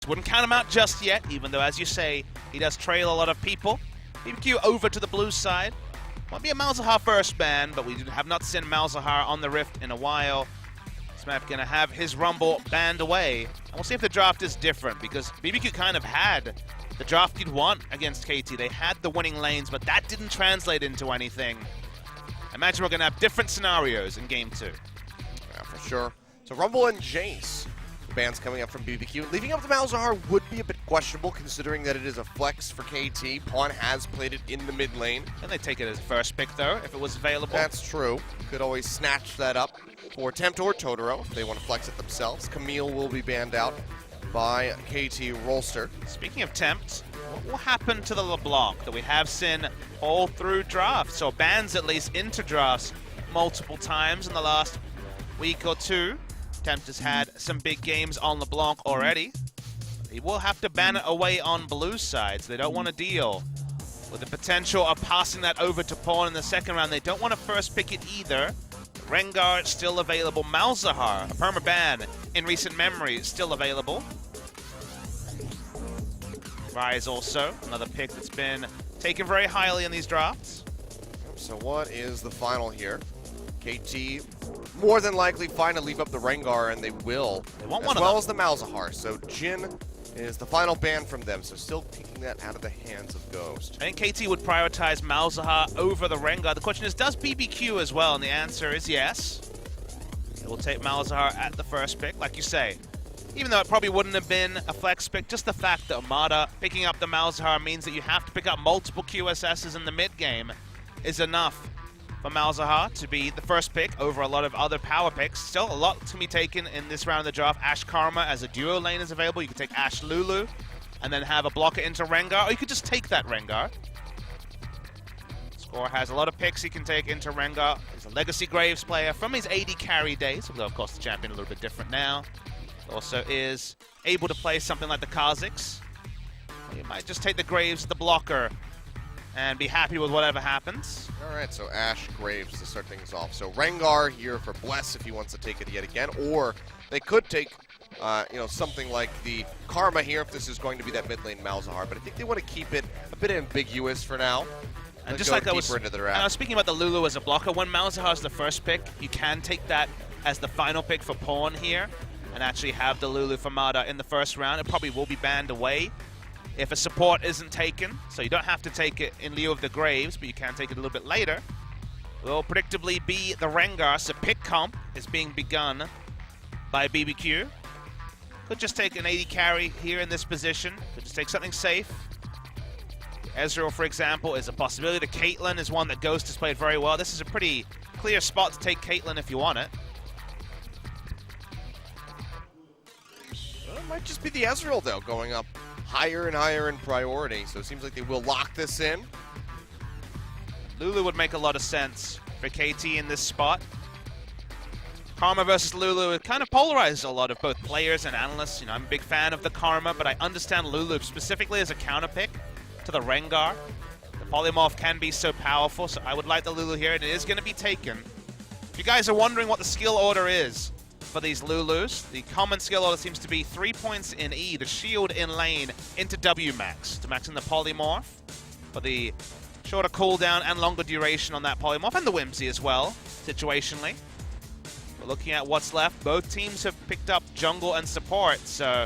Wouldn't count him out just yet, even though, as you say, he does trail a lot of people. BBQ over to the blue side. Might be a Malzahar first ban, but we have not seen Malzahar on the Rift in a while. Smap gonna have his Rumble banned away. And we'll see if the draft is different, because BBQ kind of had the draft you'd want against KT. They had the winning lanes, but that didn't translate into anything. I imagine we're gonna have different scenarios in Game 2. Yeah, for sure. So Rumble and Jace, the bans coming up from BBQ. Leaving up the Malzahar would be a bit questionable, considering that it is a flex for KT. Pawn has played it in the mid lane. And they take it as first pick, though, if it was available. That's true. Could always snatch that up for Tempt or Totoro if they want to flex it themselves. Camille will be banned out by KT Rolster. Speaking of Tempt, what will happen to the LeBlanc that we have seen all through drafts, or bans at least into drafts multiple times in the last week or two? Tempt has had some big games on LeBlanc already. He will have to ban it away on blue side, so they don't want to deal with the potential of passing that over to Pawn in the second round. They don't want to first pick it either. Rengar still available. Malzahar, a permaban in recent memory, still available. Rise also, another pick that's been taken very highly in these drafts. So what is the final here? KT more than likely find to leave up the Rengar, and they will, They want as one well of as the Malzahar. So Jin is the final ban from them, so still taking that out of the hands of Ghost. I think KT would prioritize Malzahar over the Rengar. The question is, does BBQ as well? And the answer is yes. It will take Malzahar at the first pick, like you say. Even though it probably wouldn't have been a flex pick, just the fact that Armada picking up the Malzahar means that you have to pick up multiple QSSs in the mid game is enough for Malzahar to be the first pick over a lot of other power picks. Still a lot to be taken in this round of the draft. Ashe Karma as a duo lane is available. You can take Ashe Lulu and then have a blocker into Rengar, or you could just take that Rengar. Score has a lot of picks he can take into Rengar. He's a Legacy Graves player from his AD carry days, although of course the champion a little bit different now. Also is able to play something like the Kha'Zix. You might just take the Graves, the blocker, and be happy with whatever happens. All right, so Ashe Graves to start things off. So Rengar here for Bless if he wants to take it yet again, or they could take something like the Karma here if this is going to be that mid lane Malzahar, but I think they want to keep it a bit ambiguous for now. And just like I was speaking about the Lulu as a blocker, when Malzahar is the first pick, you can take that as the final pick for Pawn here and actually have the Lulu for Mada in the first round. It probably will be banned away if a support isn't taken, so you don't have to take it in lieu of the Graves, but you can take it a little bit later. Will predictably be the Rengar, so pick comp is being begun by BBQ. Could just take an AD carry here in this position. Could just take something safe. Ezreal, for example, is a possibility. The Caitlyn is one that Ghost has played very well. This is a pretty clear spot to take Caitlyn if you want it. Well, it might just be the Ezreal, though, going up higher and higher in priority, so it seems like they will lock this in. Lulu would make a lot of sense for KT in this spot. Karma versus Lulu, it kind of polarizes a lot of both players and analysts. You know, I'm a big fan of the Karma, but I understand Lulu specifically as a counter pick to the Rengar. The polymorph can be so powerful, so I would like the Lulu here, and it is going to be taken. If you guys are wondering what the skill order is for these Lulus, the common skill order seems to be 3 points in E, the shield in lane, into W max, to max in the polymorph for the shorter cooldown and longer duration on that polymorph, and the Whimsy as well, situationally. We're looking at what's left. Both teams have picked up jungle and support, so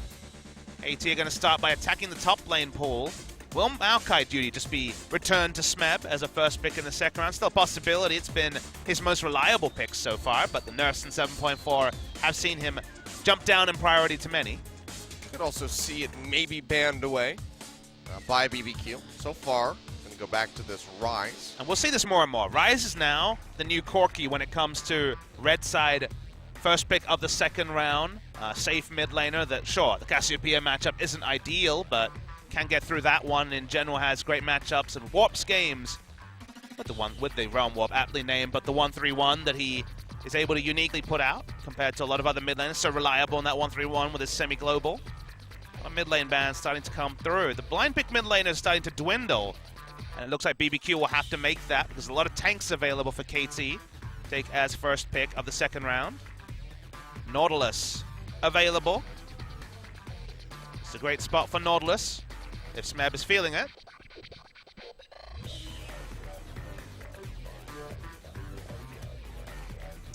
AT are going to start by attacking the top lane pool. Will Maokai Duty just be returned to Smeb as a first pick in the second round? Still a possibility. It's been his most reliable pick so far, but the Nurse and 7.4 have seen him jump down in priority to many. Could also see it maybe banned away by BBQ. So far, going to go back to this Rise. And we'll see this more and more. Rise is now the new Corki when it comes to red side first pick of the second round. Safe mid laner that, sure, the Cassiopeia matchup isn't ideal, but can get through that one. In general, has great matchups and warps games. Not the one with the Realm Warp aptly named, but the 1-3-1 that he is able to uniquely put out compared to a lot of other mid laners. So reliable in that 1-3-1 with his semi-global. A mid lane ban starting to come through. The blind pick mid laner is starting to dwindle, and it looks like BBQ will have to make that because a lot of tanks available for KT. Take as first pick of the second round. Nautilus available. It's a great spot for Nautilus, if Smeb is feeling it.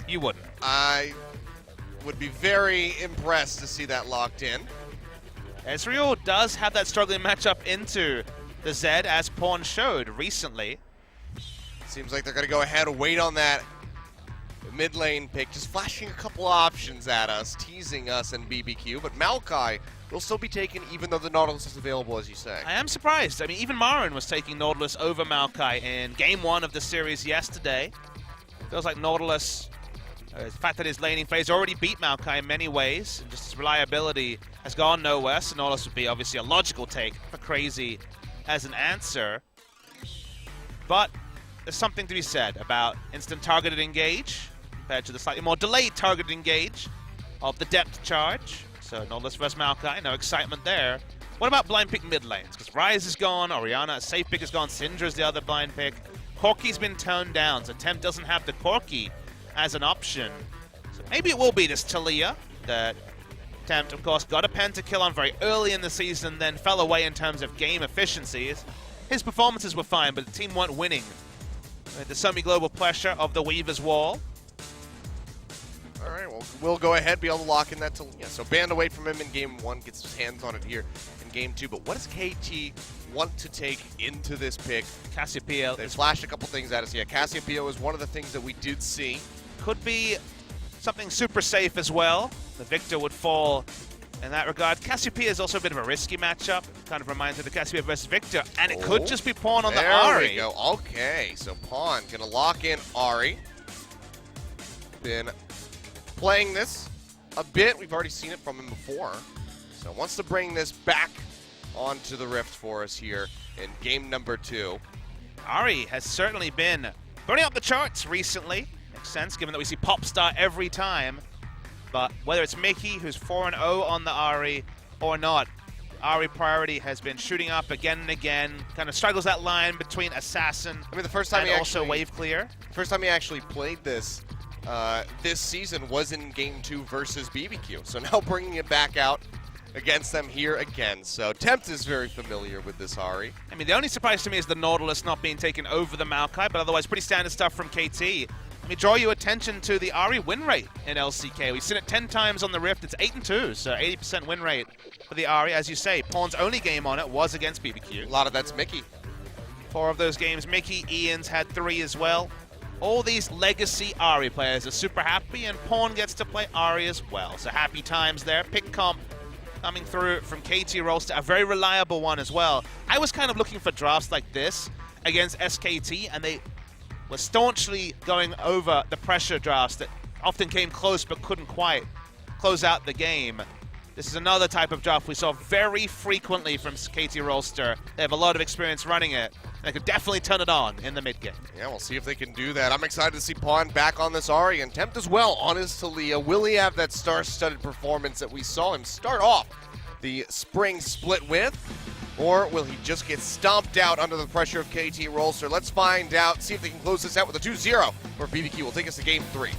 You wouldn't. I would be very impressed to see that locked in. Ezreal does have that struggling matchup into the Zed, as Pawn showed recently. Seems like they're going to go ahead and wait on that mid lane pick, just flashing a couple options at us, teasing us and BBQ, but Maokai will still be taken even though the Nautilus is available, as you say. I am surprised. I mean, even Marin was taking Nautilus over Maokai in Game 1 of the series yesterday. Feels like Nautilus, the fact that his laning phase already beat Maokai in many ways, and just his reliability has gone nowhere, so Nautilus would be obviously a logical take for Crazy as an answer. But there's something to be said about instant targeted engage compared to the slightly more delayed targeted engage of the depth charge. So Nautilus versus Maokai, no excitement there. What about blind pick mid lanes? Because Ryze is gone, Orianna, safe pick is gone, Syndra's the other blind pick. Corki's been toned down, so Temp doesn't have the Corki as an option. So maybe it will be this Talia that Tempt, of course, got a pentakill on very early in the season, then fell away in terms of game efficiencies. His performances were fine, but the team weren't winning. The semi-global pressure of the Weaver's Wall. All right, well, we'll go ahead, be able to lock in that Talia. So banned away from him in Game 1, gets his hands on it here in Game 2. But what does KT want to take into this pick? Cassiopeia. They flashed a couple things at us. Yeah, Cassiopeia was one of the things that we did see. Could be something super safe as well. The Victor would fall in that regard. Cassiopeia is also a bit of a risky matchup. Kind of reminds me of the Cassiopeia versus Victor. And it could just be Pawn on the Ahri. There we go. Okay, so Pawn going to lock in Ahri. Been playing this a bit. We've already seen it from him before. So wants to bring this back onto the Rift for us here in game number 2. Ahri has certainly been burning up the charts recently. Makes sense, given that we see Popstar every time. But whether it's Mickey, who's 4-0 on the Ahri, or not, Ahri priority has been shooting up again and again. Kind of struggles that line between Assassin I mean, the first time and he also actually, Wave Clear. First time he actually played this this season was in Game 2 versus BBQ. So now bringing it back out against them here again. So Tempt is very familiar with this Ahri. I mean, the only surprise to me is the Nautilus not being taken over the Maokai, but otherwise pretty standard stuff from KT. Let me draw your attention to the Ahri win rate in LCK. We've seen it 10 times on the Rift. It's 8-2, so 80% win rate for the Ahri. As you say, Pawn's only game on it was against BBQ. A lot of that's Mickey. 4 of those games, Mickey, Ian's had 3 as well. All these legacy Ahri players are super happy, and Pawn gets to play Ahri as well. So happy times there. Pick comp coming through from KT Rolster, a very reliable one as well. I was kind of looking for drafts like this against SKT, and they were staunchly going over the pressure drafts that often came close but couldn't quite close out the game. This is another type of draft we saw very frequently from KT Rolster. They have a lot of experience running it. They could definitely turn it on in the mid game. Yeah, we'll see if they can do that. I'm excited to see Pawn back on this Ahri, and Tempt as well on his Talia. Will he have that star-studded performance that we saw him start off the spring split with? Or will he just get stomped out under the pressure of KT Rolster? Let's find out, see if they can close this out with a 2-0, where BBQ will take us to Game 3.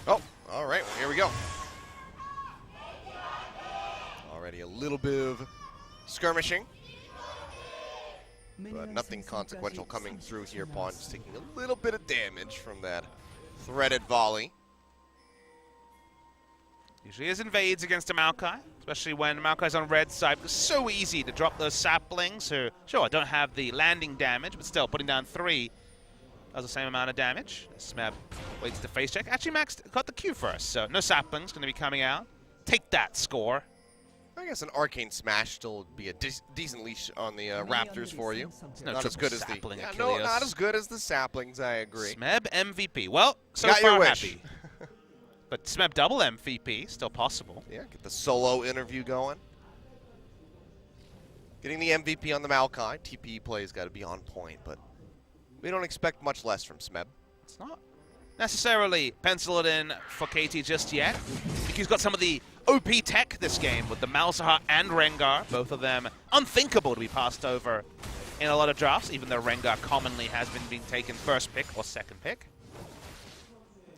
Oh, all right, well, here we go. Already a little bit of skirmishing, but nothing consequential coming through here. Pawn just taking a little bit of damage from that threaded volley. Usually is invades against a Maokai, especially when Maokai's on red side. It's so easy to drop those saplings who, sure, don't have the landing damage, but still putting down 3 does the same amount of damage. Smeb waits to face check. Actually, Max got the Q first, so no saplings going to be coming out. Take that, score. I guess an Arcane Smash still would be a decent leash on the Raptors for you. No not as good as the Achilles. not as good as the saplings. I agree. Smeb MVP. Well, so Got far your wish. happy. But Smeb double MVP, still possible. Yeah, get the solo interview going. Getting the MVP on the Maokai. TPE play's got to be on point, but we don't expect much less from Smeb. It's not. necessarily pencil it in for KT just yet. BBQ's got some of the OP tech this game with the Malzahar and Rengar, both of them unthinkable to be passed over in a lot of drafts, even though Rengar commonly has been being taken first pick or second pick.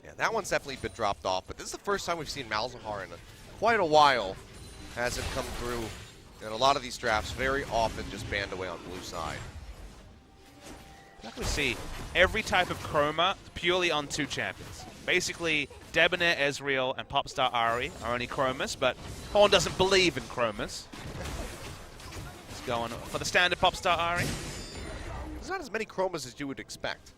Yeah, that one's definitely been dropped off, but this is the first time we've seen Malzahar in quite a while. Hasn't come through in a lot of these drafts, very often just banned away on blue side. We see every type of chroma purely on 2 champions. Basically, Debonair, Ezreal, and Popstar Ahri are only chromas, but Horn doesn't believe in chromas. He's going for the standard Popstar Ahri. There's not as many chromas as you would expect.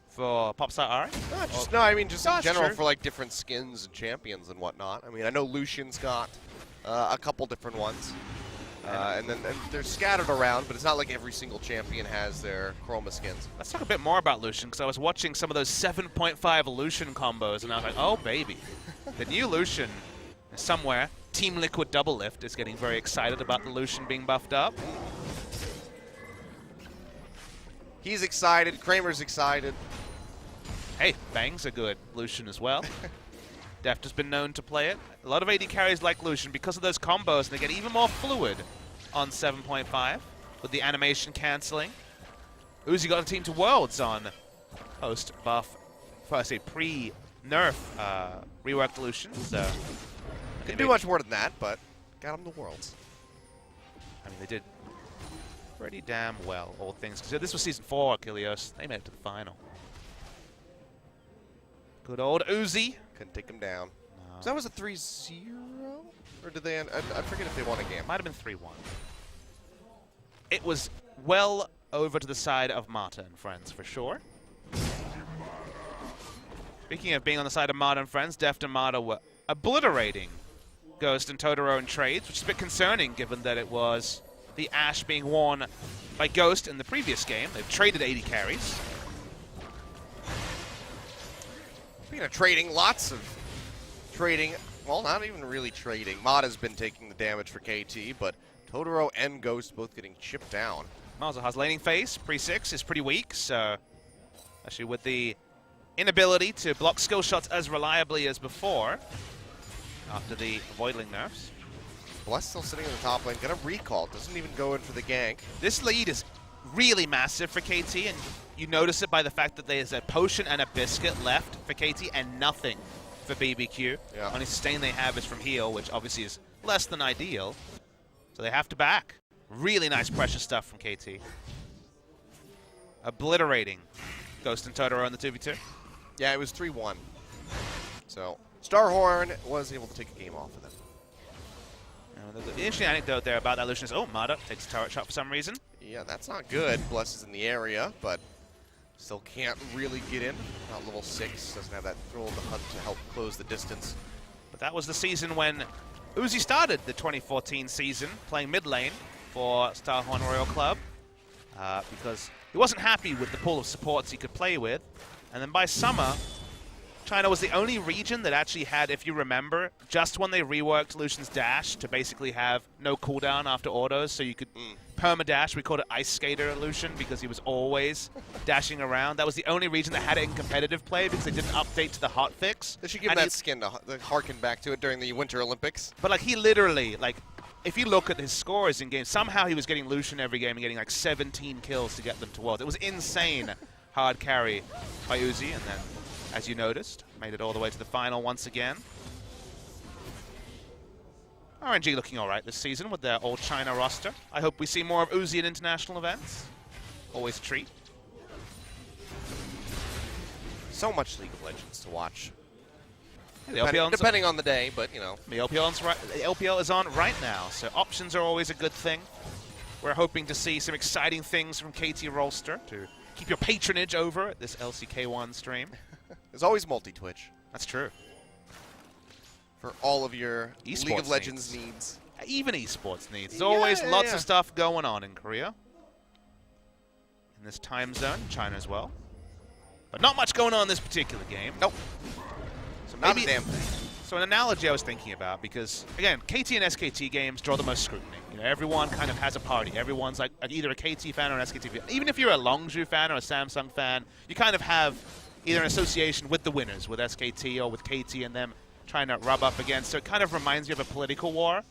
For Popstar Ahri? No, I mean just in general true. for like different skins and champions and whatnot. I mean, I know Lucian's got a couple different ones. And they're scattered around, but it's not like every single champion has their chroma skins. Let's talk a bit more about Lucian, because I was watching some of those 7.5 Lucian combos, and I was like, oh, baby. The new Lucian is somewhere. Team Liquid Double Lift is getting very excited about the Lucian being buffed up. He's excited. Kramer's excited. Hey, Bang's a good Lucian as well. Deft has been known to play it. A lot of AD carries like Lucian because of those combos, and they get even more fluid on 7.5 with the animation canceling. Uzi got a team to Worlds on post-buff, I say pre-nerf reworked Lucian, so... Didn't do much more than that, but got him to Worlds. I mean, they did pretty damn well, all things considered. This was Season 4, Achilles. They made it to the final. Good old Uzi. Couldn't take him down. No. So that was a 3-0? Or did they end? I forget if they won a game. Might have been 3-1. It was well over to the side of Mata and friends, for sure. Speaking of being on the side of Mata and friends, Deft and Mata were obliterating Ghost and Totoro in trades, which is a bit concerning given that it was the Ashe being worn by Ghost in the previous game. They've traded 80 carries. Speaking of trading, lots of trading. Well, not even really trading. Mata's been taking the damage for KT, but Totoro and Ghost both getting chipped down. Malzahar's laning phase, pre-6, is pretty weak, so actually with the inability to block skill shots as reliably as before after the Voidling nerfs. Bless still sitting in the top lane, gonna recall, doesn't even go in for the gank. This lead is really massive for KT, and you notice it by the fact that there's a potion and a biscuit left for KT and nothing for BBQ. Yeah. Only sustain they have is from heal, which obviously is less than ideal. So they have to back. Really nice pressure stuff from KT. Obliterating Ghost and Totoro in the 2v2. Yeah, it was 3-1. So Starhorn was able to take a game off of them. The interesting anecdote there about that Lucian is, oh, Mata takes a turret shot for some reason. Yeah, that's not good. Bless is in the area, but still can't really get in. Not level 6, doesn't have that thrill of the hunt to help close the distance. But that was the season when Uzi started the 2014 season playing mid lane for Starhorn Royal Club because he wasn't happy with the pool of supports he could play with. And then by summer, China was the only region that actually had, if you remember, just when they reworked Lucian's dash to basically have no cooldown after autos, so you could perma-dash. We called it Ice Skater Lucian because he was always dashing around. That was the only region that had it in competitive play because they didn't update to the hotfix. They should give him that skin to harken back to it during the Winter Olympics. But like he literally, like, if you look at his scores in games, somehow he was getting Lucian every game and getting like 17 kills to get them to Worlds. It was insane hard carry by Uzi, and then, as you noticed, made it all the way to the final once again. RNG looking all right this season with their old China roster. I hope we see more of Uzi at international events. Always a treat. So much League of Legends to watch. Yeah, depending on the day, but you know. The LPL is on right now, so options are always a good thing. We're hoping to see some exciting things from KT Rolster to keep your patronage over at this LCK1 stream. There's always multi-Twitch. That's true. For all of your Esports League of Legends needs. Even esports needs. There's always lots of stuff going on in Korea. In this time zone, China as well. But not much going on in this particular game. Nope. So Not maybe, a damn thing. So an analogy I was thinking about, because, again, KT and SKT games draw the most scrutiny. You know, everyone kind of has a party. Everyone's like either a KT fan or an SKT fan. Even if you're a Longzhu fan or a Samsung fan, you kind of have either in association with the winners, with SKT or with KT and them trying to rub up against. So it kind of reminds me of a political war.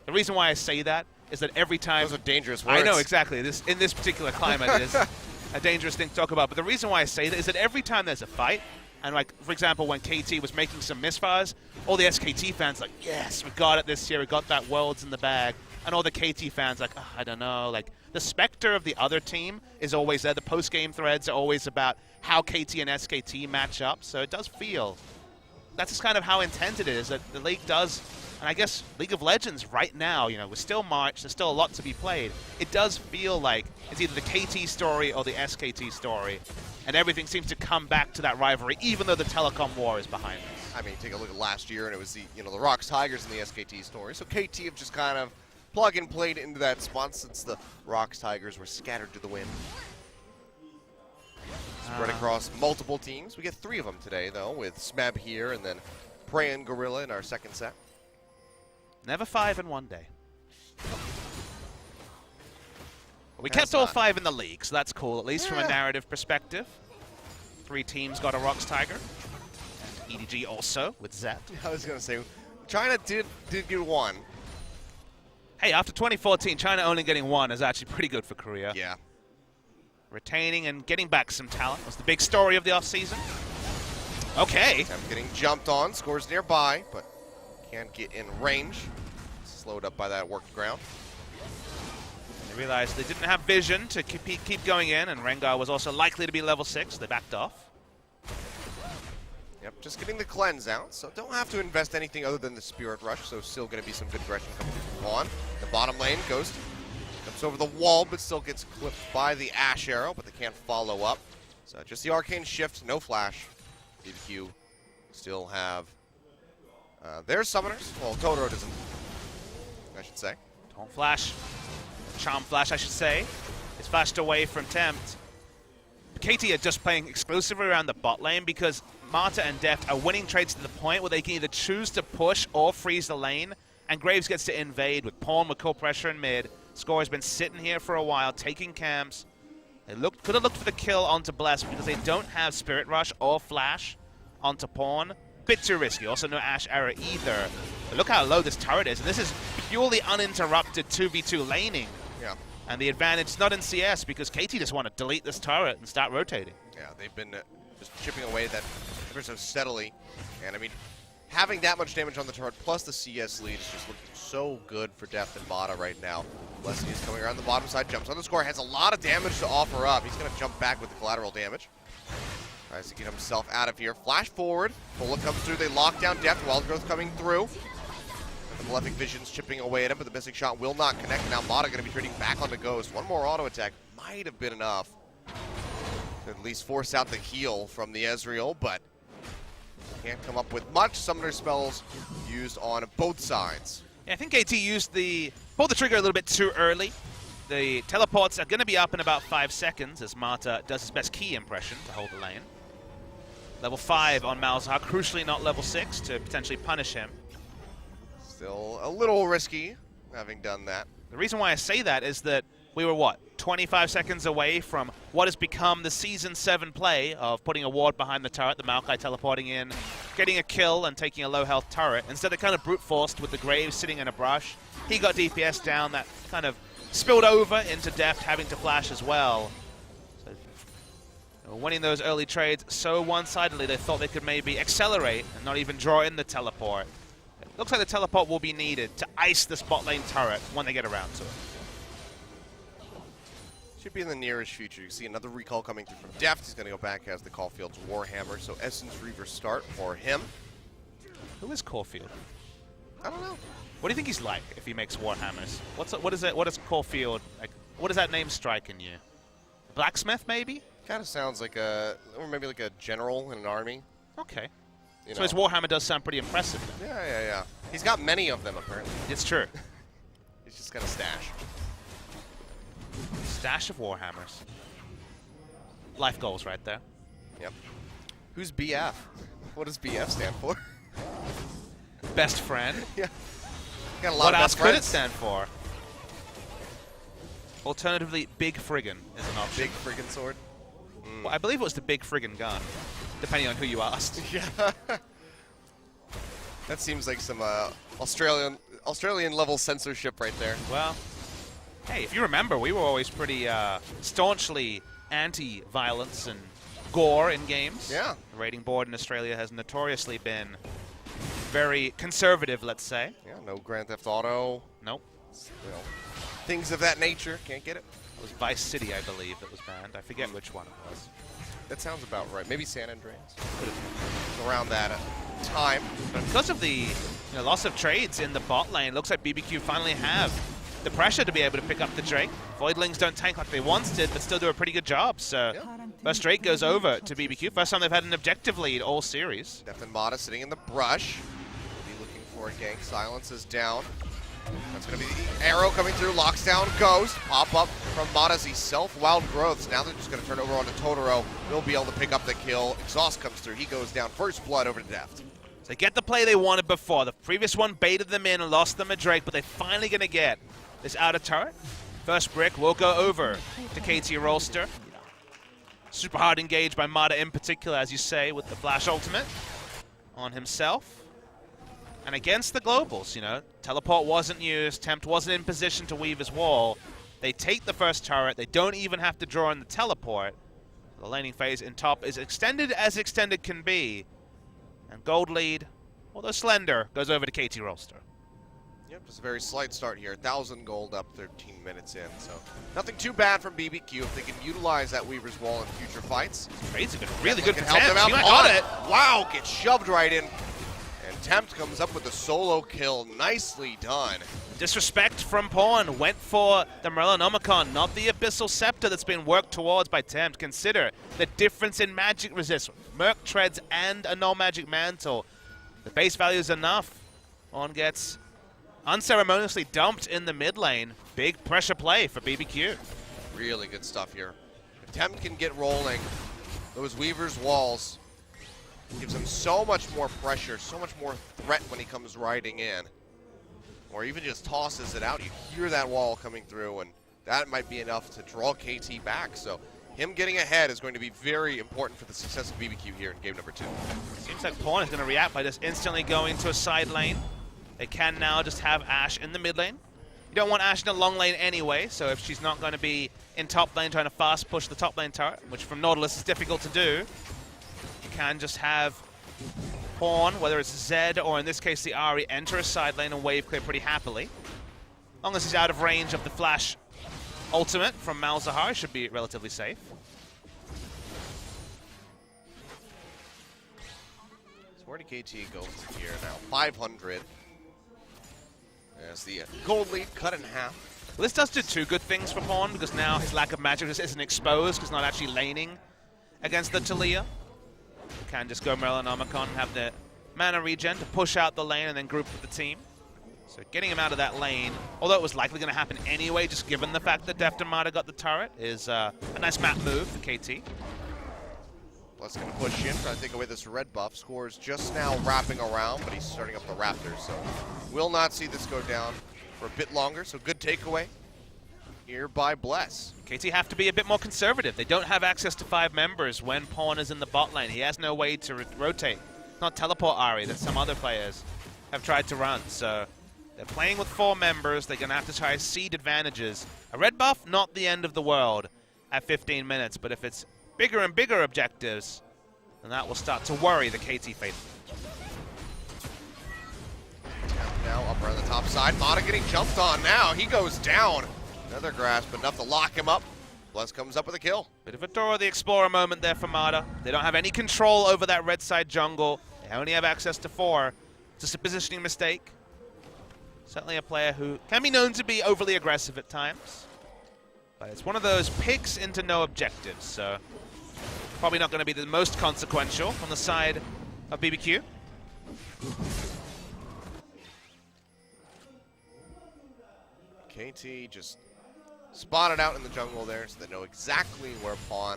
The reason why I say that is that every time... Those are dangerous words. I know, exactly. In this particular climate, it is a dangerous thing to talk about. But the reason why I say that is that every time there's a fight, and like, for example, when KT was making some misfires, all the SKT fans like, yes, we got it this year, we got that Worlds in the bag. And all the KT fans like, oh, I don't know, like, the specter of the other team is always there. The post-game threads are always about how KT and SKT match up. So it does feel, that's just kind of how intense it is, that the league does, and I guess League of Legends right now, you know, we're still March, there's still a lot to be played. It does feel like it's either the KT story or the SKT story. And everything seems to come back to that rivalry, even though the telecom war is behind us. I mean, take a look at last year, and it was the, you know, the Rocks Tigers and the SKT story. So KT have just kind of plug and played into that spot since the Rocks Tigers were scattered to the wind. Spread across multiple teams. We get 3 of them today, though, with Smeb here and then Prey and Gorilla in our second set. Never 5 in one day. We That's kept all not. 5 in the league, so that's cool, at least from a narrative perspective. 3 teams got a Rocks Tiger. And EDG also with Zet. I was going to say, China did get 1. Hey, after 2014, China only getting 1 is actually pretty good for Korea. Yeah. Retaining and getting back some talent was the big story of the offseason. Okay. Temp getting jumped on, scores nearby, but can't get in range. Slowed up by that worked ground. They realized they didn't have vision to keep going in, and Rengar was also likely to be level 6. They backed off. Yep, just getting the cleanse out, so don't have to invest anything other than the Spirit Rush, so still going to be some good aggression coming from Vaughn. The bottom lane, Ghost jumps over the wall, but still gets clipped by the Ash Arrow, but they can't follow up. So just the Arcane Shift, no flash. BBQ still have their summoners. Well, Totoro doesn't, I should say. Don't flash. Charm flash, I should say. It's flashed away from Tempt. KT are just playing exclusively around the bot lane because Marta and Deft are winning trades to the point where they can either choose to push or freeze the lane, and Graves gets to invade with Pawn with cold pressure in mid. Score has been sitting here for a while, taking camps. They could have looked for the kill onto Bless because they don't have Spirit Rush or Flash onto Pawn. Bit too risky. Also no Ash Arrow either. But look how low this turret is, and this is purely uninterrupted 2v2 laning. Yeah. And the advantage not in CS because KT just want to delete this turret and start rotating. Yeah, they've been just chipping away that ever so steadily. And I mean, having that much damage on the turret plus the CS lead is just looking so good for Deft and Bada right now. Leslie is coming around the bottom side, jumps on the score, has a lot of damage to offer up. He's going to jump back with the collateral damage. Tries to get himself out of here. Flash forward. Bullet comes through. They lock down Deft. Wild Growth coming through. And the Malefic Vision's chipping away at him, but the missing shot will not connect. Now Bada going to be trading back on the Ghost. One more auto attack might have been enough to at least force out the heal from the Ezreal, but can't come up with much. Summoner spells used on both sides. Yeah, I think KT pulled the trigger a little bit too early. The teleports are going to be up in about 5 seconds as Marta does his best key impression to hold the lane. Level 5 on Malzahar, crucially not level 6 to potentially punish him. Still a little risky having done that. The reason why I say that is that we were, 25 seconds away from what has become the Season 7 play of putting a ward behind the turret, the Maokai teleporting in, getting a kill and taking a low health turret. Instead they kind of brute forced with the Graves sitting in a brush. He got DPS down, that kind of spilled over into Deft having to flash as well. So, winning those early trades so one-sidedly they thought they could maybe accelerate and not even draw in the teleport. It looks like the teleport will be needed to ice this bot lane turret when they get around to it. Should be in the nearest future. You see another recall coming through from Deft. He's going to go back as the Caulfield's Warhammer. So Essence Reaver start for him. Who is Caulfield? I don't know. What do you think he's like if he makes Warhammers? What is Caulfield like? What does that name strike in you? Blacksmith, maybe? Kind of sounds like or maybe like a general in an army. Okay. You So know. his Warhammer does sound pretty impressive. Yeah. He's got many of them apparently. It's true. He's just got a stash. Stash of Warhammers. Life goals right there. Yep. Who's BF? What does BF stand for? Best friend. Yeah. Got a lot What of else best could it friends. stand for? Alternatively, Big Friggin is an option. Big friggin' sword. Well, I believe it was the Big Friggin gun. depending on who you asked. Yeah. That seems like some Australian level censorship right there. Well, hey, if you remember, we were always pretty staunchly anti-violence and gore in games. Yeah. The rating board in Australia has notoriously been very conservative, let's say. Yeah, no Grand Theft Auto. Nope. You know, things of that nature. Can't get it. It was Vice City, I believe, that was banned. I forget which one it was. That sounds about right. Maybe San Andreas. Around that time. But because of the loss of trades in the bot lane, it looks like BBQ finally have the pressure to be able to pick up the Drake. Voidlings don't tank like they once did, but still do a pretty good job. So first Drake goes over to BBQ. First time they've had an objective lead all series. Deft and Mata sitting in the brush. Will be looking for a gank. Silence is down. That's going to be the arrow coming through. Locks down Ghost. Pop up from Mata's self. Wild Growths. Now they're just going to turn over onto Totoro. Will be able to pick up the kill. Exhaust comes through. He goes down. First blood over to Deft. So they get the play they wanted before. The previous one baited them in and lost them a Drake, but they're finally going to get this outer turret. First brick will go over to KT Rolster. Super hard engaged by Mata in particular, as you say, with the flash ultimate on himself. And against the globals, teleport wasn't used, Tempt wasn't in position to weave his wall. They take the first turret, they don't even have to draw in the teleport. The laning phase in top is extended as extended can be. And gold lead, although slender, goes over to KT Rolster. Yep, just a very slight start here. 1,000 gold up 13 minutes in, so nothing too bad from BBQ if they can utilize that Weaver's Wall in future fights. Trades have been really good for help them Tempt. out. Got it. Wow, gets shoved right in. And Tempt comes up with a solo kill. Nicely done. Disrespect from Pawn. Went for the Morellonomicon, not the Abyssal Scepter that's been worked towards by Tempt. Consider the difference in magic resist. Merc Treads and a Null Magic Mantle. The base value is enough. Pawn gets unceremoniously dumped in the mid lane. Big pressure play for BBQ. Really good stuff here. If Tempt can get rolling, those Weaver's Walls gives him so much more pressure, so much more threat when he comes riding in. Or even just tosses it out. You hear that wall coming through, and that might be enough to draw KT back. So him getting ahead is going to be very important for the success of BBQ here in game number 2. Seems like Pawn is going to react by just instantly going to a side lane. They can now just have Ashe in the mid lane. You don't want Ashe in the long lane anyway, so if she's not going to be in top lane trying to fast push the top lane turret, which from Nautilus is difficult to do, you can just have Pawn, whether it's Zed or in this case the Ahri, enter a side lane and wave clear pretty happily. As long as he's out of range of the flash ultimate from Malzahar, should be relatively safe. So where did KT go from here now? 500. As the gold lead cut in half. Well, this does do two good things for Pawn, because now his lack of magic just isn't exposed, because not actually laning against the Talia. You can just go Morellonomicon and have the mana regen to push out the lane and then group with the team. So getting him out of that lane, although it was likely going to happen anyway, just given the fact that Deft and Mata got the turret, is a nice map move for KT. Bless going to push in, trying to take away this red buff. Scores just now wrapping around, but he's starting up the Raptors, so will not see this go down for a bit longer. So good takeaway here by Bless. KT have to be a bit more conservative. They don't have access to 5 members when Pawn is in the bot lane. He has no way to rotate. Not teleport Ahri that some other players have tried to run. So they're playing with 4 members. They're going to have to try seed advantages. A red buff, not the end of the world at 15 minutes. But if it's bigger and bigger objectives, then that will start to worry the KT faithful. Now up around the top side. Mata getting jumped on now. He goes down. Another grasp, enough to lock him up. Bless comes up with a kill. Bit of a Dora the Explorer moment there for Mata. They don't have any control over that red side jungle. They only have access to 4. Just a positioning mistake. Certainly a player who can be known to be overly aggressive at times. But it's one of those picks into no objectives, so probably not going to be the most consequential from the side of BBQ. KT just spotted out in the jungle there, so they know exactly where Pawn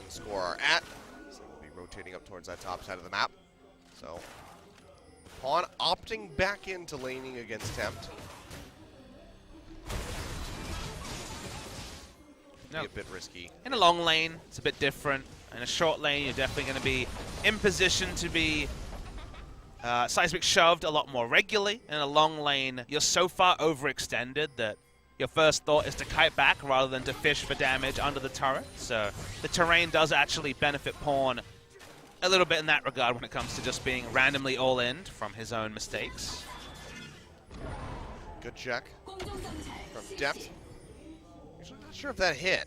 and Score are at. So we'll be rotating up towards that top side of the map. So Pawn opting back into laning against Tempt. Be a bit risky. In a long lane, it's a bit different. In a short lane, you're definitely going to be in position to be seismic shoved a lot more regularly. In a long lane, you're so far overextended that your first thought is to kite back rather than to fish for damage under the turret. So the terrain does actually benefit Pawn a little bit in that regard when it comes to just being randomly all-in from his own mistakes. Good check from Deft. Actually, not sure if that hit.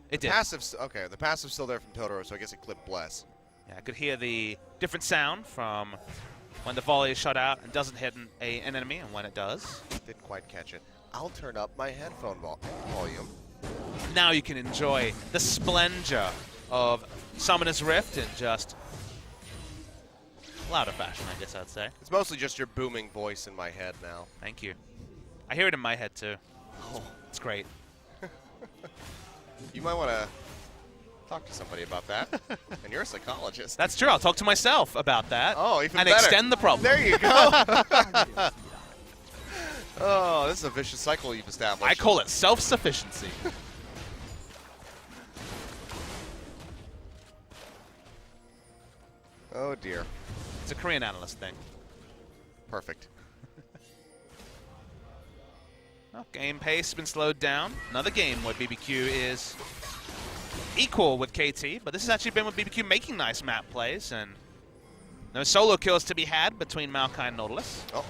It did. Passive's, okay, the passive's still there from Totoro, so I guess it clipped Bless. Yeah, I could hear the different sound from when the volley is shot out and doesn't hit an enemy, and when it does. Didn't quite catch it. I'll turn up my headphone volume. Now you can enjoy the splendor of Summoner's Rift in just louder fashion, I guess I'd say. It's mostly just your booming voice in my head now. Thank you. I hear it in my head, too. Oh. It's great. You might want to talk to somebody about that. And you're a psychologist. That's true. I'll talk to myself about that. Oh, even and better. Extend the problem. There you go. Oh, this is a vicious cycle you've established. I call it self-sufficiency. Oh, dear. It's a Korean analyst thing. Perfect. Well, game pace has been slowed down. Another game where BBQ is equal with KT, but this has actually been with BBQ making nice map plays, and no solo kills to be had between Maokai and Nautilus. Oh,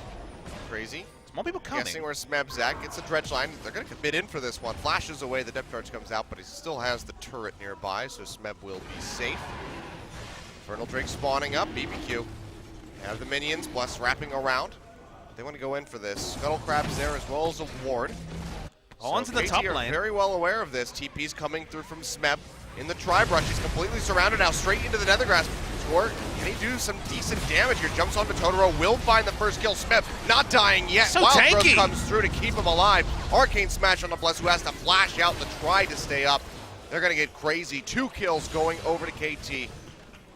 crazy. There's more people coming. Guessing where Smeb's at. Gets a dredge line. They're going to commit in for this one. Flashes away. The depth charge comes out, but he still has the turret nearby, so Smeb will be safe. Infernal Drake spawning up. BBQ have the minions. Bless wrapping around. They want to go in for this. Scuttle Crab's there as well as a ward. On to the top KT are lane. very well aware of this. TP's coming through from Smeb in the tri-brush. He's completely surrounded now, straight into the Nethergrass. Score, can he do some decent damage here? Jumps onto Totoro, will find the first kill. Smeb not dying yet. So Wild tanky. Growth comes through to keep him alive. Arcane Smash on the Bless, who has to flash out to try to stay up. They're going to get crazy. 2 kills going over to KT.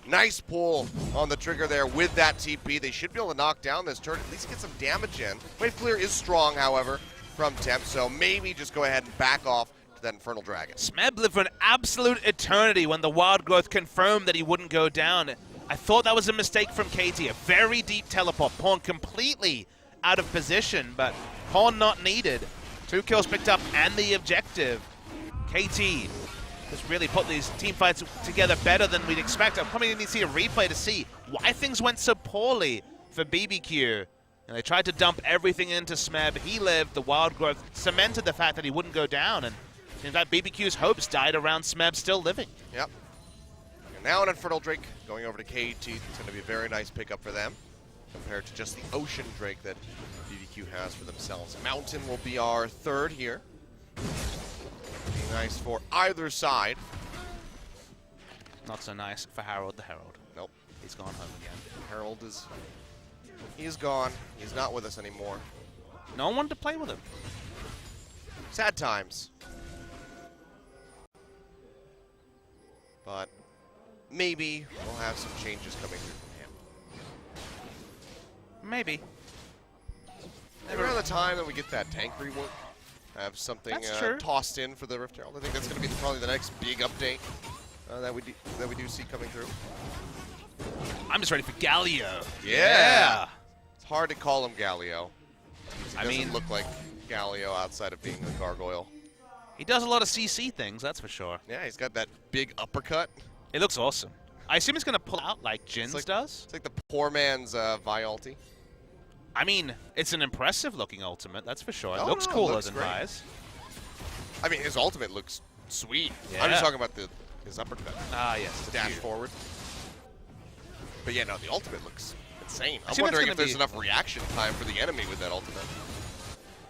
Nice pull on the trigger there with that TP. They should be able to knock down this turret, at least get some damage in. Wave clear is strong, however, from Temp, so maybe just go ahead and back off to that Infernal Dragon. Smeb lived for an absolute eternity when the Wild Growth confirmed that he wouldn't go down. I thought that was a mistake from KT. A very deep teleport. Pawn completely out of position, but Pawn not needed. 2 kills picked up and the objective. KT has really put these team fights together better than we'd expect. I'm probably going to see a replay to see why things went so poorly for BBQ. And they tried to dump everything into Smeb. He lived. The Wild Growth cemented the fact that he wouldn't go down. And in fact, BBQ's hopes died around Smeb still living. Yep. And now an Infernal Drake going over to KT. It's going to be a very nice pickup for them compared to just the Ocean Drake that BBQ has for themselves. Mountain will be our third here. Be nice for either side. Not so nice for Harold the Herald. Nope. He's gone home again. Harold is... He's gone. He's not with us anymore. No one wanted to play with him. Sad times. But maybe we'll have some changes coming through from him. Maybe. Maybe around the time that we get that tank rework, have something tossed in for the Rift Herald. I think that's going to be probably the next big update that we do see coming through. I'm just ready for Galio. Yeah. It's hard to call him Galio. He I doesn't mean, look like Galio outside of being a gargoyle. he does a lot of CC things, that's for sure. Yeah, he's got that big uppercut. It looks awesome. I assume he's going to pull out like Jin's does. It's like the poor man's Vi ulti. I mean, it's an impressive looking ultimate, that's for sure. It Oh, looks no, it cooler looks than great. Vi's. I mean, his ultimate looks sweet. Yeah. I'm just talking about his uppercut. Ah, yes. it's Dash cute. forward. But yeah, no, the ultimate looks insane. I'm assume that's wondering gonna if there's be- enough reaction time for the enemy with that ultimate.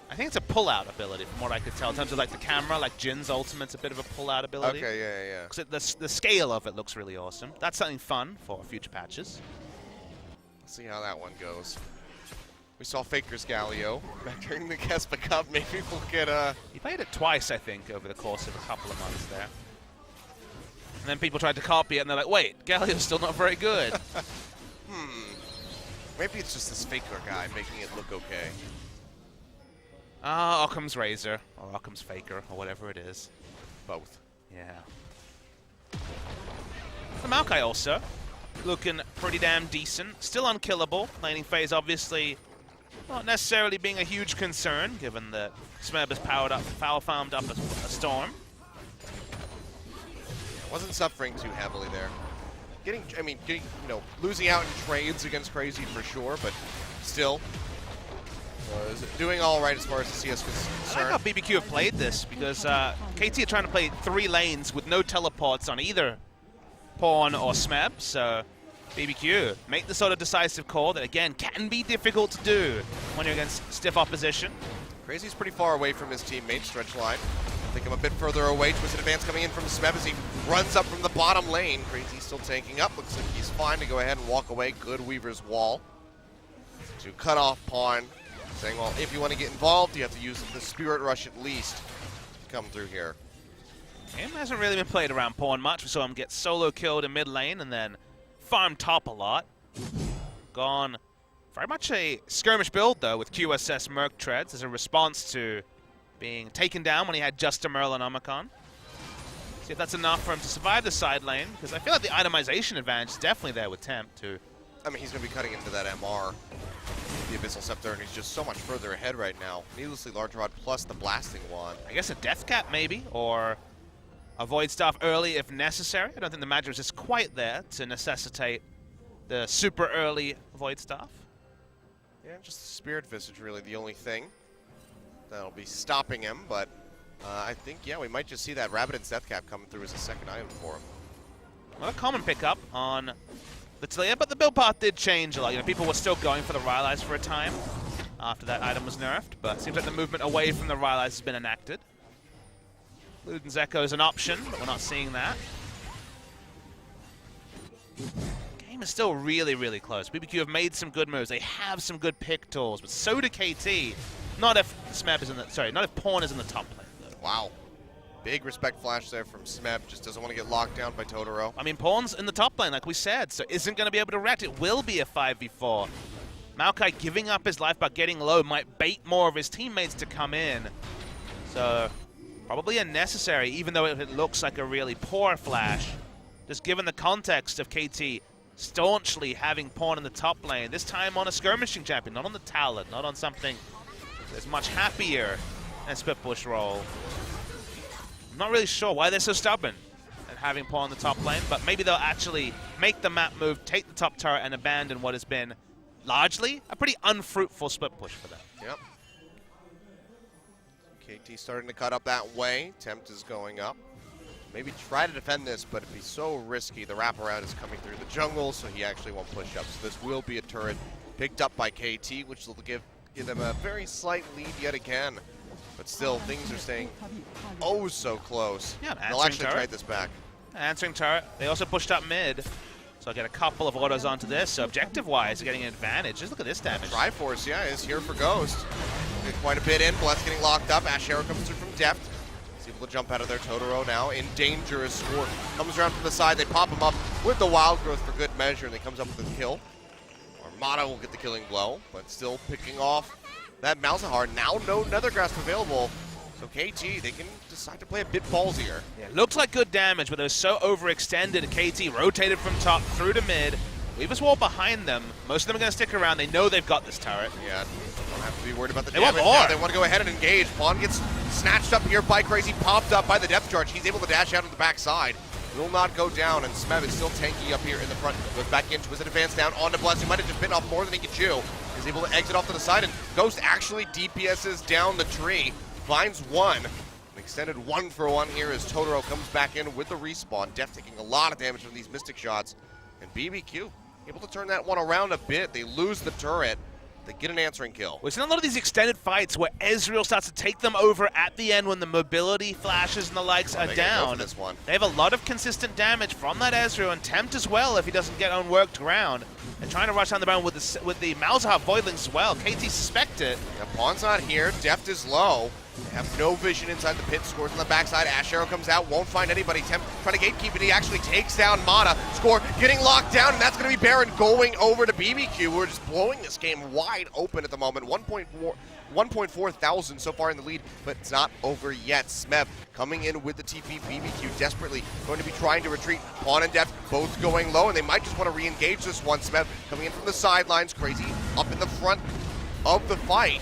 I think it's a pull-out ability from what I could tell in terms of like the camera, like Jin's ultimate's a bit of a pull-out ability. Okay, yeah. Because the scale of it looks really awesome. That's something fun for future patches. Let's see how that one goes. We saw Faker's Galio back during the Kespa Cup. Maybe we'll get He played it twice, I think, over the course of a couple of months there. And then people tried to copy it, and they're like, wait, Galio's still not very good. Maybe it's just this Faker guy making it look okay. Occam's Razor, or Occam's Faker, or whatever it is. both. Yeah. The Maokai also looking pretty damn decent. Still unkillable. Laning phase obviously not necessarily being a huge concern, given that Smeb has power farmed up a storm. Wasn't suffering too heavily there. Losing out in trades against Crazy for sure, but still was doing all right as far as the CS was concerned. I like how BBQ have played this, because KT are trying to play 3 lanes with no teleports on either Pawn or Smeb, so BBQ make the sort of decisive call that, again, can be difficult to do when you're against stiff opposition. Crazy's pretty far away from his teammate, stretch line. I think I'm a bit further away. Twisted advance coming in from Smeb as he runs up from the bottom lane. Crazy still tanking up. Looks like he's fine to go ahead and walk away. Good Weaver's wall to cut off Pawn. Saying, well, if you want to get involved, you have to use the Spirit Rush at least to come through here. Game hasn't really been played around Pawn much. We saw him get solo killed in mid lane and then farm top a lot. Gone very much a skirmish build, though, with QSS Merc Treads as a response to being taken down when he had just a Merlin Omicron. See if that's enough for him to survive the side lane, because I feel like the itemization advantage is definitely there with Temp, too. I mean, he's going to be cutting into that MR, the Abyssal Scepter, and he's just so much further ahead right now. Needlessly large rod plus the blasting wand. I guess a Death Cap, maybe, or a Void Staff early if necessary. I don't think the magic is quite there to necessitate the super early Void Staff. Yeah, just the Spirit Visage really the only thing that'll be stopping him, but I think, yeah, we might just see that Rabbitin's Death Cap coming through as a second item for him. Well, a common pickup on the Talia, but the build path did change a lot. You know, people were still going for the Rylai's for a time after that item was nerfed, but it seems like the movement away from the Rylai's has been enacted. Luden's Echo is an option, but we're not seeing that. Game is still really, really close. BBQ have made some good moves. They have some good pick tools, but so do KT. Not if Smeb is in the, sorry, not if Pawn is in the top lane, though. Wow. Big respect flash there from Smeb. Just doesn't want to get locked down by Totoro. I mean, Pawn's in the top lane, like we said, so isn't going to be able to react. It will be a 5v4. Maokai giving up his life by getting low might bait more of his teammates to come in. So probably unnecessary, even though it looks like a really poor flash. Just given the context of KT staunchly having Pawn in the top lane, this time on a skirmishing champion, not on the Talon, not on something that's much happier than Split Push role. I'm not really sure why they're so stubborn at having Pawn in the top lane, but maybe they'll actually make the map move, take the top turret, and abandon what has been largely a pretty unfruitful Split Push for them. Yep. KT starting to cut up that way. Tempt is going up. Maybe try to defend this, but it'd be so risky. The wraparound is coming through the jungle, so he actually won't push up. So this will be a turret picked up by KT, which will give them a very slight lead yet again. But still, things are staying oh so close. Yeah, they'll actually trade this back. Answering turret. They also pushed up mid, so I get a couple of autos onto this. So objective-wise, they're getting an advantage. Just look at this damage. Triforce, yeah, is here for Ghost. Get quite a bit in. Bless getting locked up. Ash Arrow comes through from depth. He's able to jump out of there. Totoro now in danger as Score comes around from the side. They pop him up with the Wild Growth for good measure, and he comes up with a kill. Armada will get the killing blow, but still picking off that Malzahar. Now no Nethergrasp available. So KT, they can decide to play a bit ballsier. Yeah, looks like good damage, but it was so overextended. KT rotated from top through to mid. Weaver's wall behind them. Most of them are going to stick around. They know they've got this turret. Yeah, don't have to be worried about the they damage. Want more. Now they want to go ahead and engage. Pawn gets snatched up here by Crazy, popped up by the depth charge. He's able to dash out of the backside. Will not go down, and Smeb is still tanky up here in the front. Goes back into his advance down onto Bless, who might have just bitten off more than he could chew. He's able to exit off to the side, and Ghost actually DPSs down the tree. Finds one. An extended 1-for-1 here as Totoro comes back in with the respawn. Def taking a lot of damage from these Mystic shots. And BBQ able to turn that one around a bit. They lose the turret. They get an answering kill. We've seen a lot of these extended fights where Ezreal starts to take them over at the end when the mobility flashes and the likes are down. This one. They have a lot of consistent damage from that Ezreal, and Tempt as well if he doesn't get unworked ground. They're trying to rush down the ground with the Malzahar Voidlings as well. KT suspect it. Yeah, Pawn's not here. Deft is low. They have no vision inside the pit. Scores on the backside. Ash Arrow comes out. Won't find anybody. Tempt trying to gatekeep it. He actually takes down Mana. Score getting locked down, and that's going to be Baron going over to BBQ. We're just blowing this game wide open at the moment. 1.4 1.4 thousand so far in the lead, but it's not over yet. Smeb coming in with the TP. BBQ desperately going to be trying to retreat. Pawn and Deft both going low, and they might just want to re-engage this one. Smeb coming in from the sidelines. Crazy up in the front of the fight.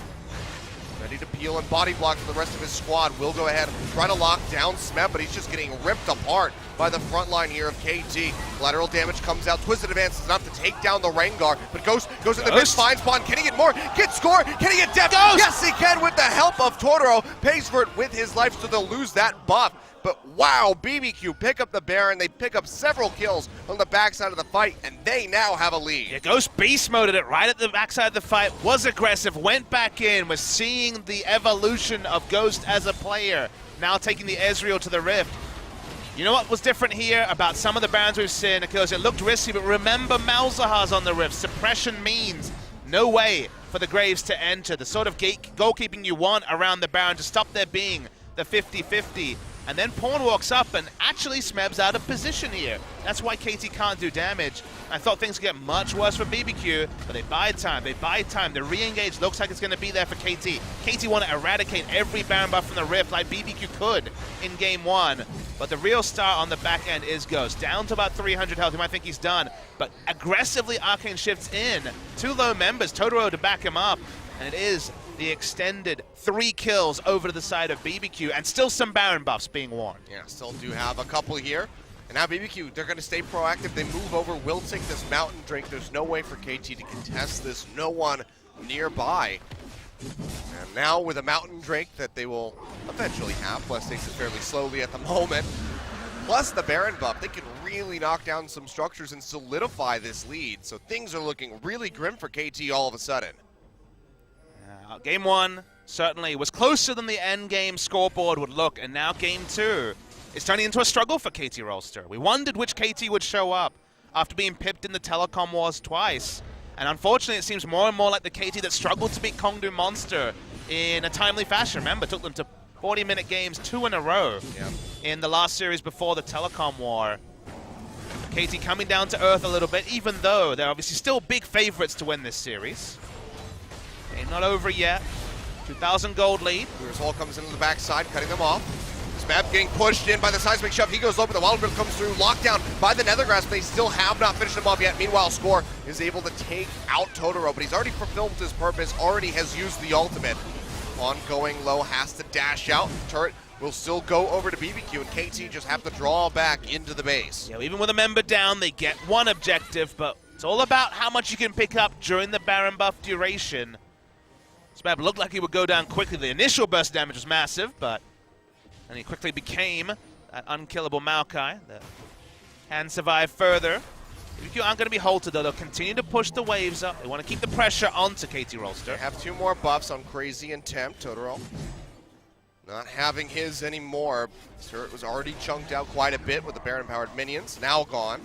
Ready to peel and body block for the rest of his squad. Will go ahead, try to lock down Smeb, but he's just getting ripped apart by the front line here of KT. Collateral damage comes out. Twisted Advance is enough to take down the Rengar, but Ghost goes in the mid, finds Spawn. Can he get more? Get score? Can he get depth? Yes, he can with the help of Totoro. Pays for it with his life, so they'll lose that buff. But wow, BBQ pick up the Baron. They pick up several kills on the backside of the fight, and they now have a lead. Yeah, Ghost beast moded it right at the backside of the fight, was aggressive, went back in, was seeing the evolution of Ghost as a player, now taking the Ezreal to the Rift. You know what was different here about some of the Barons we've seen? Because it looked risky, but remember Malzahar's on the Rift. Suppression means no way for the Graves to enter. The sort of goalkeeping you want around the Baron to stop there being the 50-50. And then Pawn walks up, and actually Smeb's out of position here. That's why KT can't do damage. I thought things would get much worse for BBQ, but they buy time, The re-engage looks like it's going to be there for KT. KT want to eradicate every Baron buff from the Rift like BBQ could in game one. But the real star on the back end is Ghost. Down to about 300 health, you might think he's done. But aggressively Arcane shifts in. 2 low members, Totoro to back him up. And it is the extended 3 kills over to the side of BBQ, and still some Baron buffs being worn. Yeah, still do have a couple here. And now BBQ, they're going to stay proactive. They move over, will take this Mountain Drink. There's no way for KT to contest this. No one nearby. And now with a Mountain Drink that they will eventually have, Bless takes it fairly slowly at the moment, plus the Baron buff, they can really knock down some structures and solidify this lead. So things are looking really grim for KT all of a sudden. Game 1 certainly was closer than the end game scoreboard would look, and now game 2 is turning into a struggle for KT Rolster. We wondered which KT would show up after being pipped in the telecom wars twice, and unfortunately it seems more and more like the KT that struggled to beat Kongdu Monster in a timely fashion. Remember, it took them to 40-minute games 2 in a row in the last series before the telecom war. KT coming down to earth a little bit, even though they're obviously still big favorites to win this series. Game not over yet. 2,000 gold lead. Clear's Hall comes into the backside, cutting them off. Smeb getting pushed in by the seismic shove. He goes low, but the Wild Grip comes through. Lockdown by the Nethergrass, but they still have not finished him off yet. Meanwhile, Score is able to take out Totoro, but he's already fulfilled his purpose, already has used the ultimate. On going low, has to dash out. Turret will still go over to BBQ, and KT just have to draw back into the base. Yeah, even with a member down, they get one objective, but it's all about how much you can pick up during the Baron buff duration. Smeb looked like he would go down quickly. The initial burst damage was massive, but then he quickly became that unkillable Maokai that can survive further. BBQ aren't going to be halted, though. They'll continue to push the waves up. They want to keep the pressure onto KT Rolster. They have 2 more buffs on Crazy and Tempt. Totoro not having his anymore. Turret was already chunked out quite a bit with the Baron-powered minions. Now gone.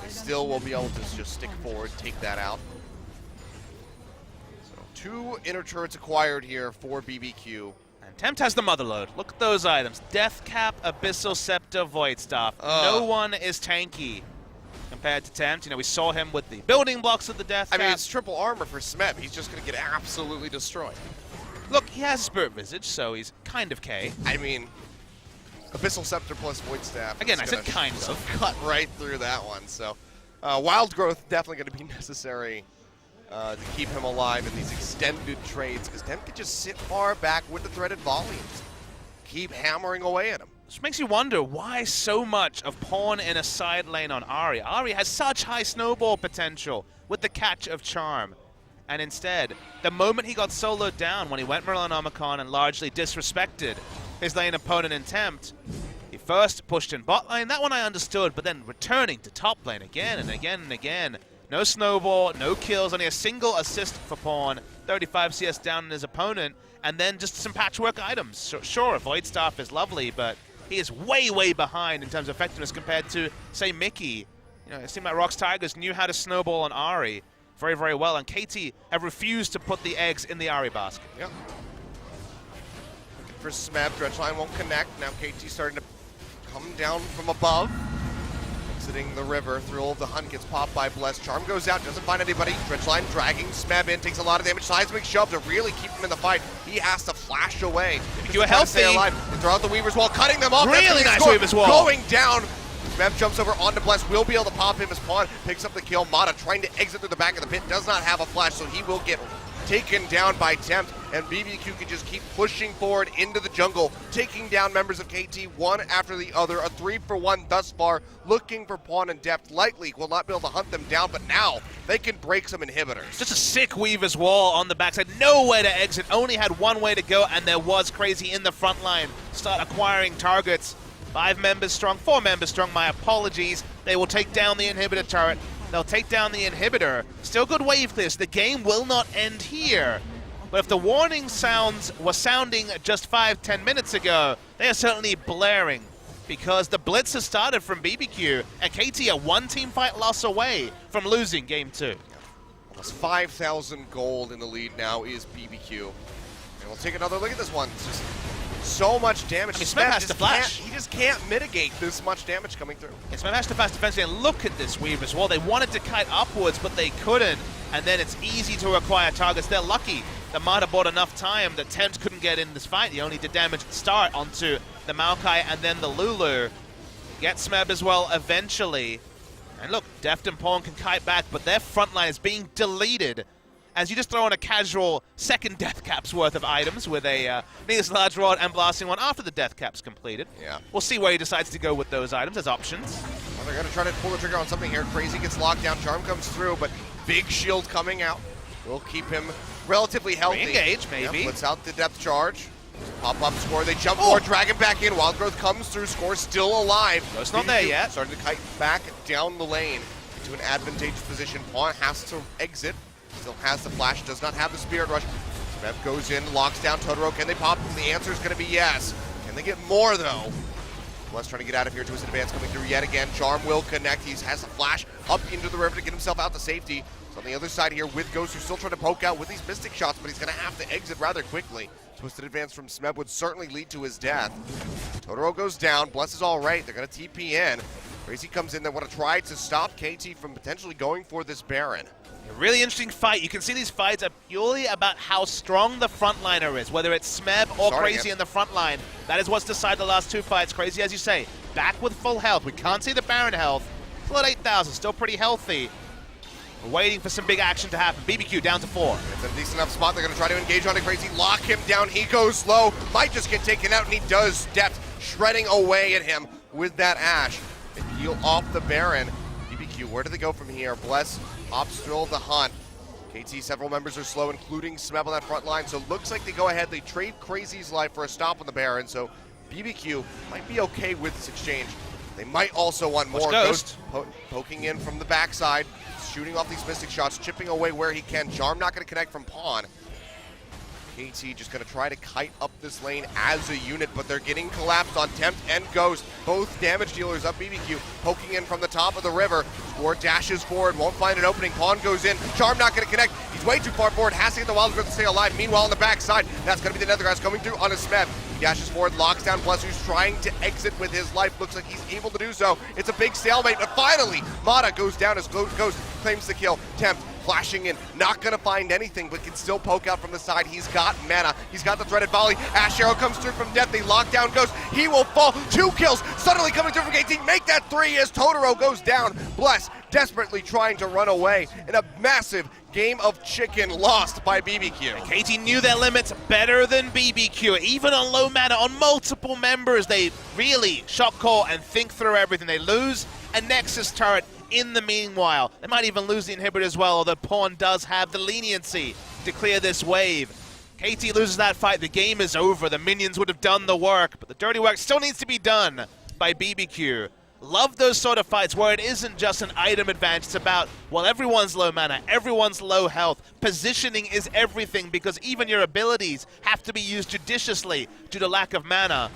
They still will be able to just stick forward, take that out. 2 inner turrets acquired here for BBQ. And Tempt has the Motherload. Look at those items. Death Cap, Abyssal Scepter, Void Staff. No one is tanky compared to Tempt. You know, we saw him with the building blocks of the Death Cap. I mean, it's triple armor for Smeb. He's just going to get absolutely destroyed. Look, he has Spirit Visage, so he's kind of K. I mean, Abyssal Scepter plus Void Staff. Again, I said kind of. Cut right through that one. So, Wild Growth definitely going to be necessary to keep him alive in these extended trades, because Tempt could just sit far back with the threaded volumes. Keep hammering away at him. Which makes you wonder why so much of Pawn in a side lane on Ahri. Ahri has such high snowball potential with the catch of Charm. And instead, the moment he got soloed down when he went Merlinomicon and largely disrespected his lane opponent in Tempt, he first pushed in bot lane. That one I understood, but then returning to top lane again and again and again. No snowball, no kills, only a single assist for Pawn, 35 CS down in his opponent, and then just some patchwork items. So, sure, Void Staff is lovely, but he is way, way behind in terms of effectiveness compared to, say, Mickey. You know, it seemed like Rox Tigers knew how to snowball on Ahri very, very well, and KT have refused to put the eggs in the Ahri basket. Yep. Looking for Smeb, Dredgeline won't connect. Now KT starting to come down from above. exiting the river. Thrill of the Hunt gets popped by Bless. Charm goes out, doesn't find anybody. Dredgeline dragging Smeb in, takes a lot of damage. Seismic shove to really keep him in the fight. He has to flash away. You are healthy. Stay alive. They throw out the Weaver's Wall, cutting them off. Really nice Weaver's Wall. Going down. Smeb jumps over onto Bless, will be able to pop him as Pawn picks up the kill. Mata trying to exit through the back of the pit, does not have a flash, so he will get taken down by Tempt, and BBQ can just keep pushing forward into the jungle, taking down members of KT one after the other. A 3-for-1 thus far, looking for Pawn and Deft. Likely will not be able to hunt them down, but now they can break some inhibitors. Just a sick Weaver's Wall on the backside. No way to exit, only had one way to go, and there was Crazy in the front line. Start acquiring targets. 5 members strong, 4 members strong, my apologies. They will take down the inhibitor turret. They'll take down the inhibitor. Still good wave clears. The game will not end here. But if the warning sounds were sounding just 5-10 minutes ago, they are certainly blaring, because the blitz has started from BBQ, and KT a one team fight loss away from losing game 2. Almost 5,000 gold in the lead now is BBQ. And we'll take another look at this one. It's just so much damage. I mean, Smeb has to flash. He just can't mitigate this much damage coming through. Smeb has to flash defensively, and look at this Weaver's Wall. They wanted to kite upwards, but they couldn't. And then it's easy to acquire targets. They're lucky that Mata bought enough time that Tempt couldn't get in this fight. He only did damage at the start onto the Maokai and then the Lulu. Get Smeb as well eventually. And look, Deft and Pawn can kite back, but their front line is being deleted as you just throw in a casual second Death Cap's worth of items with a Needless Large Rod and Blasting One after the Death Cap's completed. Yeah. We'll see where he decides to go with those items as options. Well, they're going to try to pull the trigger on something here. Crazy gets locked down. Charm comes through, but big shield coming out will keep him relatively healthy. Re-engage, maybe. Yep, puts out the depth charge. Pop-up score. They jump forward, drag him back in. Wild Growth comes through. Score still alive. No, it's not there yet. Starting to kite back down the lane into an advantageous position. Pawn has to exit. Still has the flash, does not have the Spirit Rush. Smeb goes in, locks down Totoro. Can they pop him? The answer is going to be yes. Can they get more, though? Bless trying to get out of here. Twisted Advance coming through yet again. Charm will connect. He has a flash up into the river to get himself out to safety. So on the other side here with Ghost, who's still trying to poke out with these Mystic Shots, but he's going to have to exit rather quickly. Twisted Advance from Smeb would certainly lead to his death. Totoro goes down. Bless is all right. They're going to TP in. Crazy comes in. They want to try to stop KT from potentially going for this Baron. A really interesting fight. You can see these fights are purely about how strong the frontliner is, whether it's Smeb or Crazy in the front line. That is what's decided the last 2 fights. Crazy, as you say, back with full health. We can't see the Baron health. Still at 8,000, still pretty healthy. We're waiting for some big action to happen. BBQ down to 4. It's a decent enough spot. They're going to try to engage on it. Crazy, lock him down. He goes low. Might just get taken out, and he does. Depth shredding away at him with that Ash. They peel off the Baron. BBQ, where do they go from here? Bless opts Thrill of the Hunt. KT, several members are slow, including Smeb on that front line. So it looks like they go ahead. They trade Crazy's life for a stop on the Baron. So BBQ might be okay with this exchange. They might also want more. Ghost poking in from the backside, shooting off these Mystic Shots, chipping away where he can. Charm not going to connect from Pawn. KT just going to try to kite up this lane as a unit, but they're getting collapsed on Tempt and Ghost. Both damage dealers up. BBQ poking in from the top of the river. Score dashes forward, won't find an opening. Pawn goes in. Charm not going to connect. He's way too far forward. Has to get the Wild Growth to stay alive. Meanwhile, on the backside, that's going to be the Nethergrass coming through on a Smeb. He dashes forward, locks down Bless, who's trying to exit with his life. Looks like he's able to do so. It's a big stalemate, but finally, Mata goes down as Ghost claims the kill. Tempt flashing in, not going to find anything, but can still poke out from the side. He's got mana. He's got the threaded volley. Ash Arrow comes through from depth. They lock down Ghost. He will fall. 2 kills suddenly coming through from KT. Make that 3 as Totoro goes down. Bless desperately trying to run away in a massive game of chicken lost by BBQ. KT knew their limits better than BBQ. Even on low mana, on multiple members, they really shot call and think through everything. They lose a Nexus turret in the meanwhile. They might even lose the inhibitor as well, although Pawn does have the leniency to clear this wave. KT loses that fight, the game is over. The minions would have done the work, but the dirty work still needs to be done by BBQ. Love those sort of fights where it isn't just an item advantage. It's about, well, everyone's low mana, everyone's low health. Positioning is everything, because even your abilities have to be used judiciously due to lack of mana.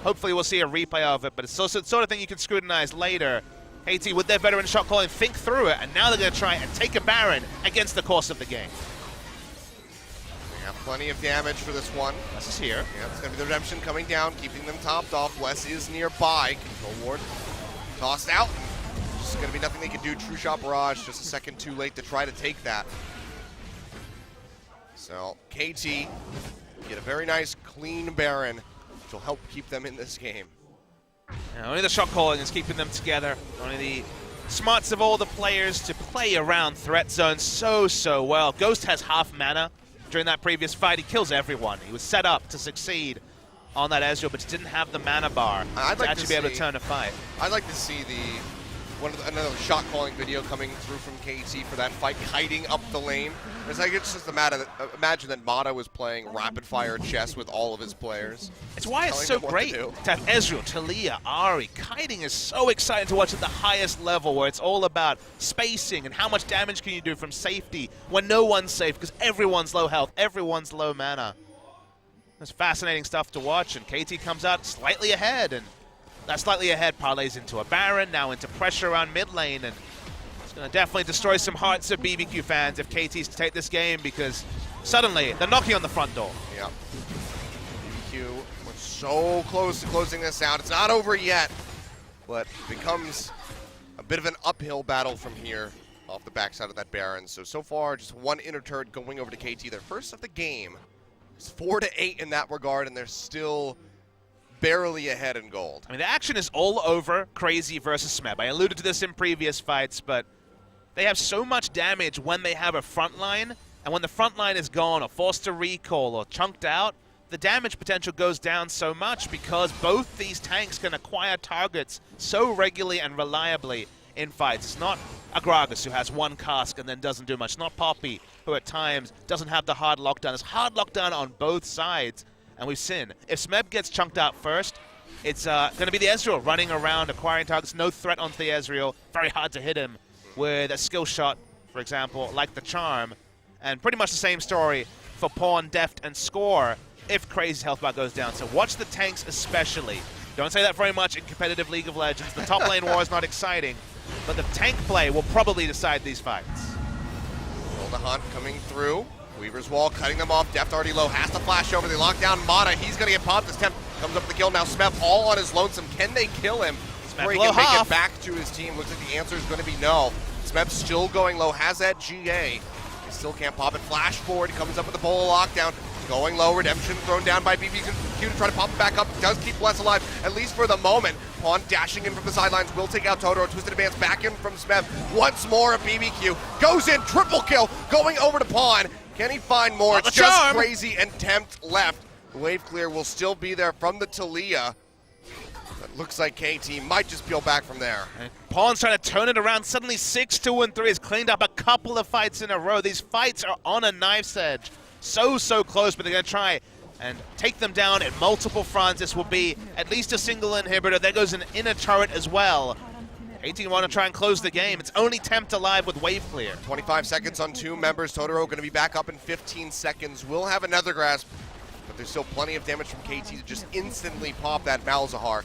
Hopefully we'll see a replay of it, but it's also the sort of thing you can scrutinize later. KT with their veteran shot calling, think through it, and now they're going to try and take a Baron against the course of the game. They have plenty of damage for this one. Bless is here. Yeah, it's going to be the Redemption coming down, keeping them topped off. Bless is nearby. Control Ward tossed out. There's going to be nothing they can do. True Shot Barrage just a second too late to try to take that. So KT get a very nice, clean Baron, which will help keep them in this game. Yeah, only the shot calling is keeping them together. Only the smarts of all the players to play around threat zone so well. Ghost has half mana. During that previous fight, he kills everyone. He was set up to succeed on that Ezreal, but he didn't have the mana bar to actually be able to turn a fight. I'd like to see another shot calling video coming through from KT for that fight, kiting up the lane. It's like it's just imagine that Mata was playing rapid fire chess with all of his players. It's why it's so great to have Ezreal, Talia, Ahri. Kiting is so exciting to watch at the highest level, where it's all about spacing and how much damage can you do from safety when no one's safe because everyone's low health, everyone's low mana. It's fascinating stuff to watch, and KT comes out slightly ahead, and that slightly ahead parlays into a Baron, now into pressure around mid lane, and it's going to definitely destroy some hearts of BBQ fans if KT's to take this game, because suddenly they're knocking on the front door. Yeah. BBQ was so close to closing this out. It's not over yet, but it becomes a bit of an uphill battle from here off the backside of that Baron. So far, just one inner turret going over to KT. Their first of the game. It's 4-8 in that regard, and they're still barely ahead in gold. I mean, the action is all over Crazy versus Smeb. I alluded to this in previous fights, but they have so much damage when they have a front line, and when the front line is gone or forced to recall or chunked out, the damage potential goes down so much because both these tanks can acquire targets so regularly and reliably in fights. It's not Agragas, who has one cask and then doesn't do much. It's not Poppy, who at times doesn't have the hard lockdown. It's hard lockdown on both sides. And we've seen, if Smeb gets chunked out first, it's going to be the Ezreal running around, acquiring targets, no threat onto the Ezreal, very hard to hit him with a skill shot, for example, like the Charm. And pretty much the same story for Pawn, Deft, and Score if Crazy's health bar goes down. So watch the tanks especially. Don't say that very much in competitive League of Legends. The top lane war is not exciting, but the tank play will probably decide these fights. Well, the hunt coming through. Weaver's Wall cutting them off. Deft already low, has to flash over. They lock down Mata. He's going to get popped. This temp comes up with the kill. Now Smeb all on his lonesome. Can they kill him before he can make it back to his team? Looks like the answer is going to be no. Smeb still going low, has that GA. He still can't pop it. Flash forward. He comes up with the Bola lockdown. Going low. Redemption thrown down by BBQ to try to pop it back up. Does keep Bless alive, at least for the moment. Pawn dashing in from the sidelines. Will take out Totoro. Twisted advance back in from Smeb. Once more, a BBQ goes in. Triple kill. Going over to Pawn. Can he find more? It's just Crazy and Tempt left. The wave clear will still be there from the Talia. But looks like KT might just peel back from there. And Pawn's trying to turn it around. Suddenly 6-2-3 has cleaned up a couple of fights in a row. These fights are on a knife's edge. So close, but they're going to try and take them down at multiple fronts. This will be at least a single inhibitor. There goes an inner turret as well. 18 want to try and close the game. It's only Tempt alive with wave clear. 25 seconds on two members. Totoro going to be back up in 15 seconds. Will have another grasp, but there's still plenty of damage from KT to just instantly pop that Malzahar.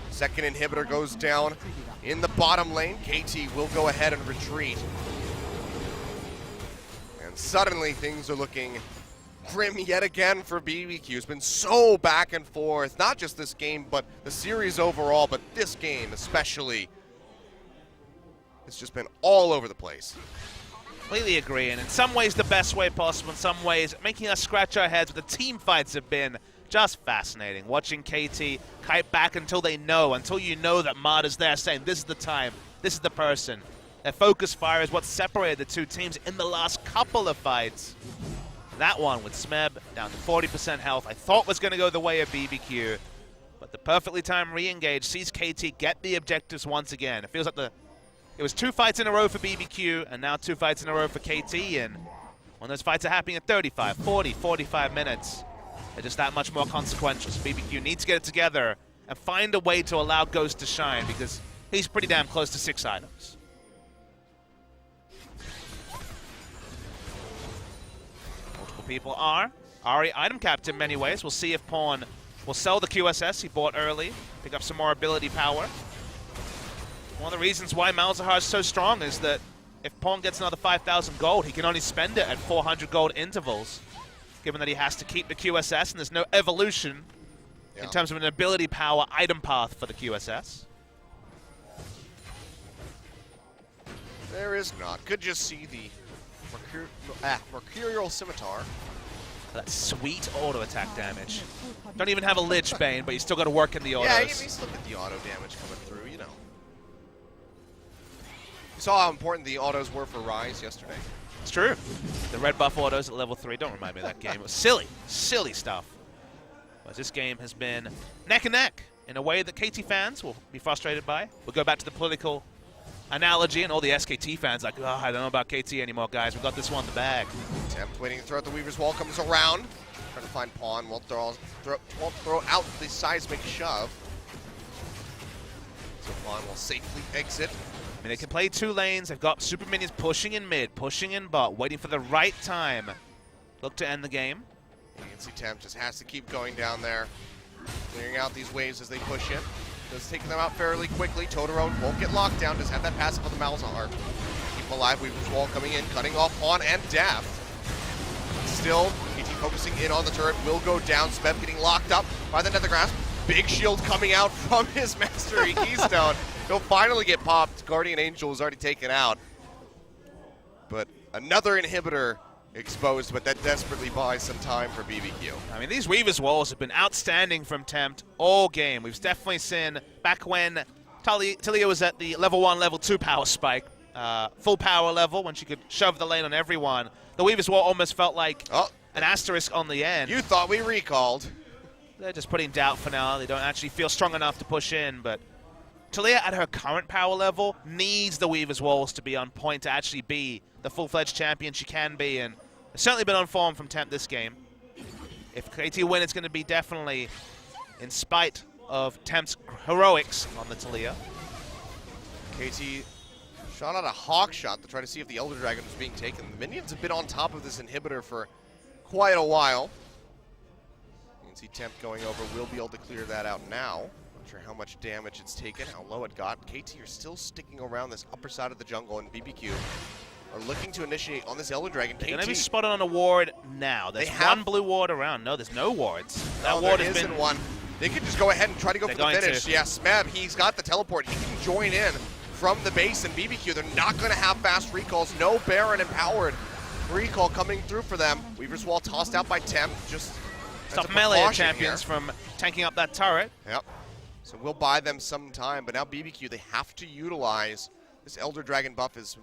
Second inhibitor goes down in the bottom lane. KT will go ahead and retreat. And suddenly things are looking grim yet again for BBQ. It's been so back and forth, not just this game, but the series overall, but this game especially. It's just been all over the place. Completely agree, and in some ways the best way possible, in some ways making us scratch our heads, but the team fights have been just fascinating. Watching KT kite back until you know that Mata's there saying, this is the time, this is the person. Their focus fire is what separated the two teams in the last couple of fights. That one with Smeb down to 40% health, I thought was going to go the way of BBQ, but the perfectly timed re-engage sees KT get the objectives once again. It feels like it was 2 fights in a row for BBQ, and now 2 fights in a row for KT, and when those fights are happening at 35, 40, 45 minutes, they're just that much more consequential. So BBQ needs to get it together and find a way to allow Ghost to shine, because he's pretty damn close to 6 items. Multiple people are. Ahri item capped in many ways. We'll see if Pawn will sell the QSS he bought early, pick up some more ability power. One of the reasons why Malzahar is so strong is that if Pawn gets another 5,000 gold, he can only spend it at 400 gold intervals, given that he has to keep the QSS and there's no evolution in terms of an ability power item path for the QSS. There is not. Could just see the Mercurial Scimitar. That sweet auto attack damage. Don't even have a Lich Bane, but you still got to work in the autos. Yeah, you still get the auto damage coming through, you know. You saw how important the autos were for Rise yesterday. It's true. The red buff autos at level 3. Don't remind me of that game. It was silly, silly stuff. But this game has been neck and neck in a way that KT fans will be frustrated by. We'll go back to the political analogy, and all the SKT fans like, oh, I don't know about KT anymore, guys. We got this one in the bag. Tempt waiting to throw out the Weaver's Wall, comes around. Trying to find Pawn, won't throw out the seismic shove. So Pawn will safely exit. I mean, they can play 2 lanes. They've got super minions pushing in mid, pushing in bot, waiting for the right time. Look to end the game. You can see Tempt just has to keep going down there, clearing out these waves as they push in. Just taking them out fairly quickly. Totoro won't get locked down, just have that passive on the Malzahar. Keep him alive. Weaver's Wall coming in, cutting off Pawn and Daft. Still, KT focusing in on the turret, will go down. Smeb getting locked up by the Nether Grasp. Big shield coming out from his Mastery Keystone. He'll finally get popped. Guardian Angel was already taken out. But another inhibitor exposed, but that desperately buys some time for BBQ. I mean, these Weaver's Walls have been outstanding from Tempt all game. We've definitely seen back when Talia was at the level 1, level 2 power spike, full power level, when she could shove the lane on everyone. The Weaver's Wall almost felt like an asterisk on the end. You thought we recalled. They're just putting doubt for now. They don't actually feel strong enough to push in, but Talia at her current power level needs the Weaver's Walls to be on point to actually be the full-fledged champion she can be, and it's certainly been on form from Tempt this game. If KT win, it's going to be definitely in spite of Tempt's heroics on the Talia. KT shot out a Hawk shot to try to see if the Elder Dragon was being taken. The minions have been on top of this inhibitor for quite a while. You can see Tempt going over, will be able to clear that out now. Not sure how much damage it's taken, how low it got. KT are still sticking around this upper side of the jungle, and BBQ are looking to initiate on this Elder Dragon. They're going to be spotted on a ward now. There's one blue ward around. No, there's no wards. That ward there isn't one. They could just go ahead and try to go for the finish. Yeah, Smeb, he's got the teleport. He can join in from the base, and BBQ, they're not going to have fast recalls. No Baron empowered recall coming through for them. Weaver's Wall tossed out by Tempt. Just stop melee champions from tanking up that turret. Yep. So we'll buy them some time, but now BBQ, they have to utilize this Elder Dragon buff as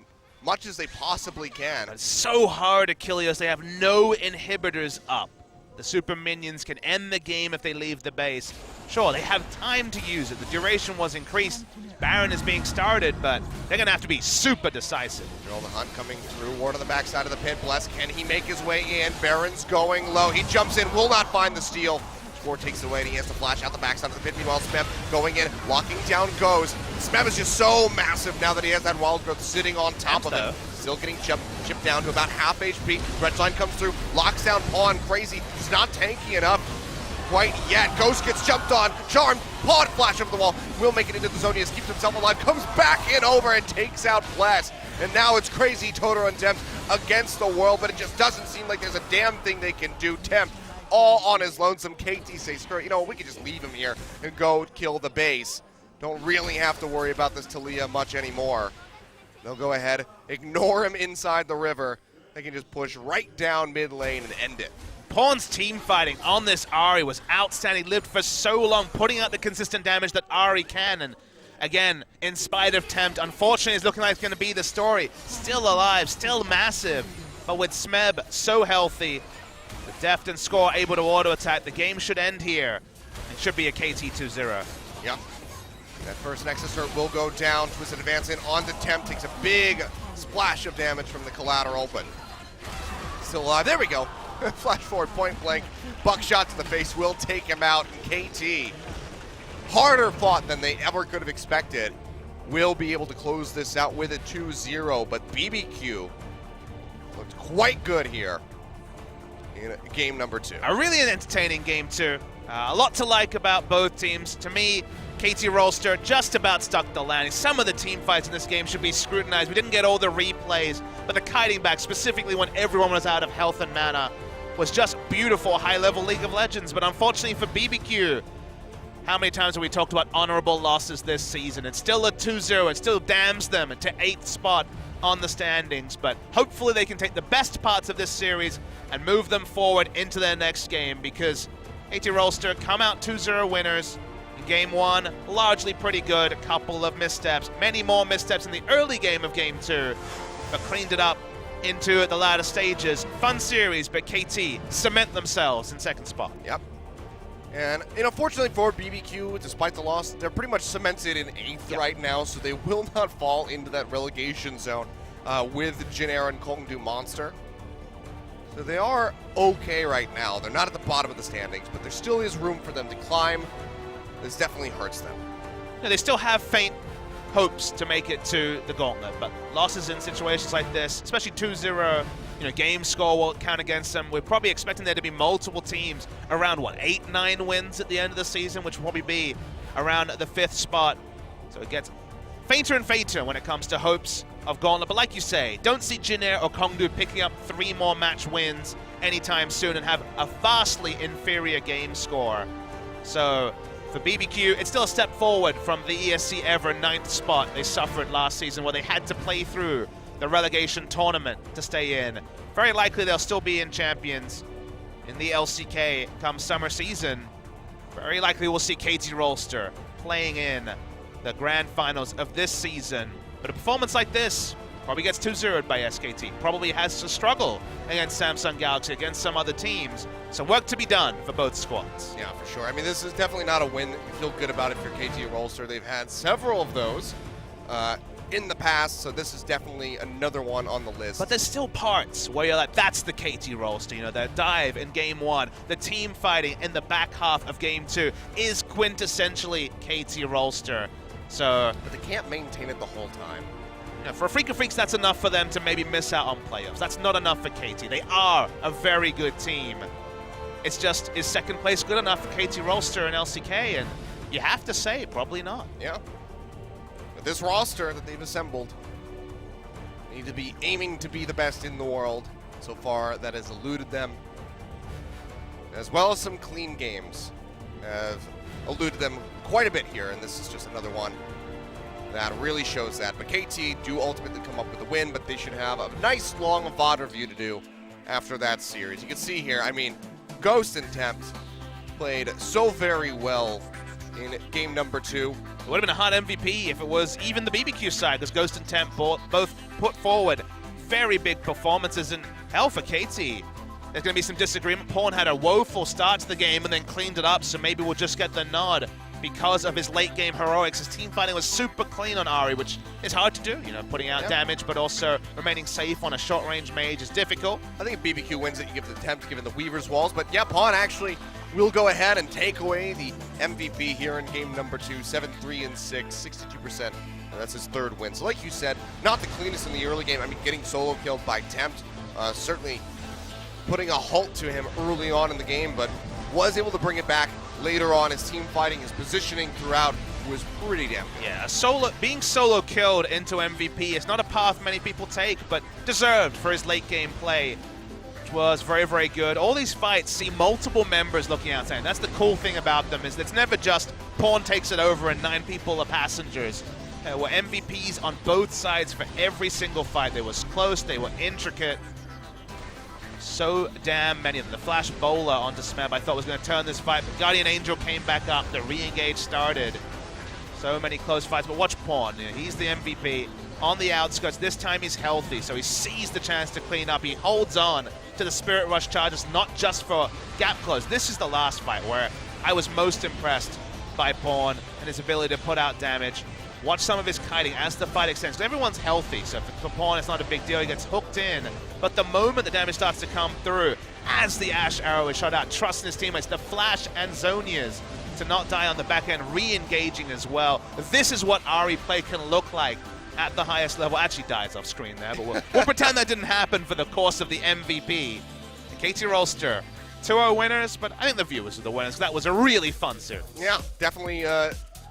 much as they possibly can. But it's so hard to kill as they have no inhibitors up. The super minions can end the game if they leave the base. Sure, they have time to use it. The duration was increased. Baron is being started, but they're going to have to be super decisive. Drill the Hunt coming through. Ward on the backside of the pit. Bless, can he make his way in? Baron's going low. He jumps in, will not find the steal. Ward takes it away, and he has to flash out the backside of the pit. Meanwhile, Smeb going in, locking down goes. Smeb is just so massive now that he has that wild growth sitting on top of him. Still getting chipped down to about half HP. Redline comes through, locks down Pawn. Crazy, he's not tanky enough quite yet. Ghost gets jumped on, charmed. Pawn flash over the wall, will make it into the zone. He keeps himself alive, comes back in over and takes out Bless. And now it's Crazy, Totoro, and Tempt against the world, but it just doesn't seem like there's a damn thing they can do. Tempt all on his lonesome. KT says, screw it, you know, we can just leave him here and go kill the base. Don't really have to worry about this Talia much anymore. They'll go ahead, ignore him inside the river. They can just push right down mid lane and end it. Pawn's team fighting on this Ahri was outstanding. Lived for so long, putting out the consistent damage that Ahri can. And again, in spite of Tempt, unfortunately, it's looking like it's going to be the story. Still alive, still massive. But with Smeb so healthy, with Deft and Score able to auto-attack, the game should end here. It should be a KT 2-0. Yep. That first Nexus turret will go down. Twisted advance in onto Tempt. Takes a big splash of damage from the collateral, but still alive. There we go. Flash forward, point blank. Buckshot to the face will take him out. And KT, harder fought than they ever could have expected, will be able to close this out with a 2-0. But BBQ looked quite good here in game number 2. A really entertaining game 2. A lot to like about both teams. To me, KT Rolster just about stuck the landing. Some of the team fights in this game should be scrutinized. We didn't get all the replays, but the kiting back, specifically when everyone was out of health and mana, was just beautiful high-level League of Legends. But unfortunately for BBQ, how many times have we talked about honorable losses this season? It's still a 2-0. It still damns them to 8th spot on the standings, but hopefully they can take the best parts of this series and move them forward into their next game, because KT Rolster come out 2-0 winners. In game 1, largely pretty good, a couple of missteps, many more missteps in the early game of game 2, but cleaned it up into the latter stages. Fun series, but KT cement themselves in second spot. Yep. And, fortunately for BBQ, despite the loss, they're pretty much cemented in 8th right now, so they will not fall into that relegation zone with Jin Air and Kongdu Monster. So they are okay right now. They're not at the bottom of the standings, but there still is room for them to climb. This definitely hurts them. Yeah, they still have faint hopes to make it to the gauntlet, but losses in situations like this, especially 2-0, game score will count against them. We're probably expecting there to be multiple teams around, 8-9 wins at the end of the season, which will probably be around the 5th spot. So it gets fainter and fainter when it comes to hopes of gauntlet. But like you say, don't see Jin Air or Kongdu picking up 3 more match wins anytime soon and have a vastly inferior game score. So for BBQ, it's still a step forward from the ESC Ever 9th spot they suffered last season, where they had to play through the relegation tournament to stay in. Very likely they'll still be in Champions in the LCK come summer season. Very likely we'll see KT Rolster playing in the grand finals of this season. But a performance like this probably gets 2-0'd by SKT. Probably has to struggle against Samsung Galaxy, against some other teams. So work to be done for both squads. Yeah, for sure. I mean, this is definitely not a win that you feel good about if you're KT Rolster. They've had several of those in the past, so this is definitely another one on the list. But there's still parts where you're like, that's the KT Rolster. The dive in game 1, the team fighting in the back half of game 2 is quintessentially KT Rolster. So, but they can't maintain it the whole time. For Freak of Freaks, that's enough for them to maybe miss out on playoffs. That's not enough for KT. They are a very good team. It's just, is second place good enough for KT Rolster and LCK? And you have to say, probably not. Yeah. With this roster that they've assembled, they need to be aiming to be the best in the world. So far, that has eluded them. As well as some clean games have eluded them quite a bit here, and this is just another one that really shows that. But KT do ultimately come up with a win, but they should have a nice long VOD review to do after that series. You can see here, I mean, Ghost and Tempt played so very well in game number 2. It would have been a hot MVP if it was even the BBQ side, because Ghost and Tempt both put forward very big performances. And hell, for KT, there's going to be some disagreement. Pawn had a woeful start to the game and then cleaned it up, so maybe we'll just get the nod because of his late game heroics. His team fighting was super clean on Ahri, which is hard to do, putting out damage, but also remaining safe on a short range mage is difficult. I think if BBQ wins it, you give the Tempt, given the Weaver's Walls, but yeah, Pawn actually will go ahead and take away the MVP here in game number 2, 7-3 and 6, 62%. And that's his 3rd win. So like you said, not the cleanest in the early game. I mean, getting solo killed by Tempt, certainly putting a halt to him early on in the game, but was able to bring it back later on. His team fighting, his positioning throughout was pretty damn good. Yeah, being solo killed into MVP is not a path many people take, but deserved for his late game play, which was very, very good. All these fights see multiple members looking outside. And that's the cool thing about them, is it's never just Pawn takes it over and 9 people are passengers. There were MVPs on both sides for every single fight. They was close, they were intricate. So damn many of them. The flash bowler onto Smeb I thought was going to turn this fight, but Guardian Angel came back up. The re-engage started. So many close fights, but watch Pawn. He's the MVP on the outskirts. This time he's healthy, so he sees the chance to clean up. He holds on to the Spirit Rush charges, not just for gap close. This is the last fight where I was most impressed by Pawn and his ability to put out damage. Watch some of his kiting as the fight extends. Everyone's healthy, so for Pawn it's not a big deal. He gets hooked in. But the moment the damage starts to come through, as the Ash arrow is shot out, trusting his teammates, the Flash and Zonias to not die on the back end, re-engaging as well. This is what Ahri play can look like at the highest level. Actually dies off screen there, but we'll pretend that didn't happen for the course of the MVP. KT Rolster, 2-0 winners, but I think the viewers are the winners. That was a really fun series. Yeah, definitely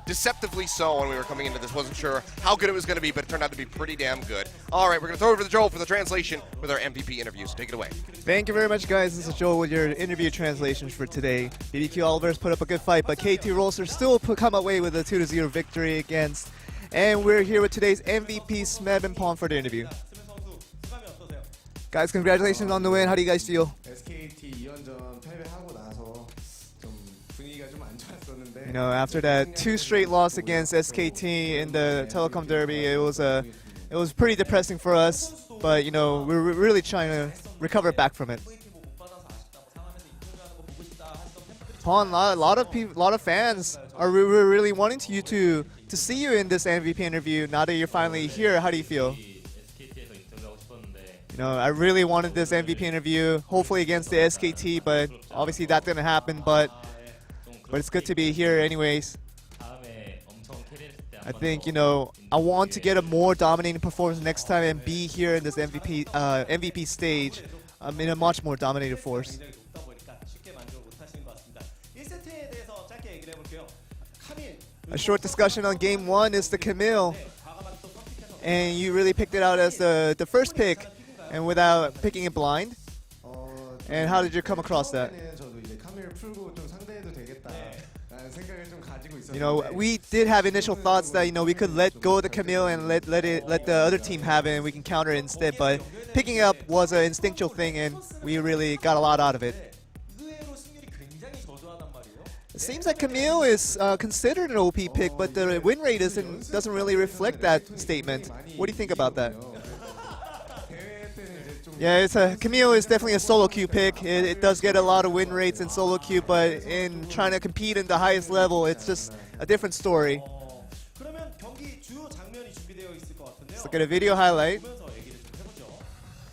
deceptively so when we were coming into this. Wasn't sure how good it was going to be, but it turned out to be pretty damn good. All right, we're going to throw it over to Joel for the translation with our MVP interviews. Take it away. Thank you very much, guys. This is Joel with your interview translations for today. BBQ Oliver's put up a good fight, but KT Rolster still come away with a 2-0 victory against And we're here with today's MVP, Smeb and Pawn, for the interview. Guys, congratulations on the win. How do you guys feel? SKT 2연전 패배하고 나서 좀 분위기가 좀 안 좋았었는데 You know, after that 2 straight loss against SKT in the Telecom Derby, it was pretty depressing for us. But you know, we're really trying to recover back from it. Pawn, a lot of people, a lot of fans are really wanting you to see you in this MVP interview. Now that you're finally here, how do you feel? You know, I really wanted this MVP interview, hopefully against the SKT, but obviously that didn't happen. But it's good to be here anyways. I think, you know, I want to get a more dominating performance next time and be here in this MVP stage in a much more dominated force. A short discussion on game 1 is the Camille, and you really picked it out as the first pick and without picking it blind. And how did you come across that? 저도 이제 카밀 풀고 좀 상대해도 되겠다라는 생각을 좀 가지고 있었는데 You know, we did have initial thoughts that, you know, we could let go of the Camille and let the other team have it and we can counter it instead, but picking it up was an instinctual thing and we really got a lot out of it. It seems like Camille is considered an OP pick, but the win rate doesn't really reflect that statement. What do you think about that? Yeah, Camille is definitely a solo queue pick. It does get a lot of win rates in solo queue, but in trying to compete in the highest level, it's just a different story. Let's look at a video highlight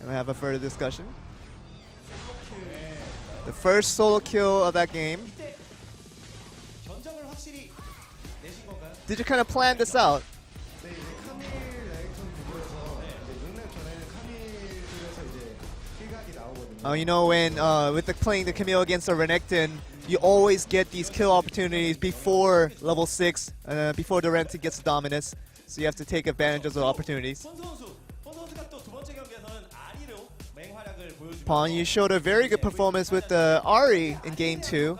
and we have a further discussion. The first solo kill of that game. Did you kind of plan this out? 네, 이제 카밀 라이턴 구도에서 이제 용납 전에는 카밀에서 이제 킬각이 나오거든요. You know, when playing the Camille against the Renekton, you always get these kill opportunities before level 6, before the Renekton gets dominance. So you have to take advantage of the opportunities. Pawn, you showed a very good performance with the Ahri in game 2.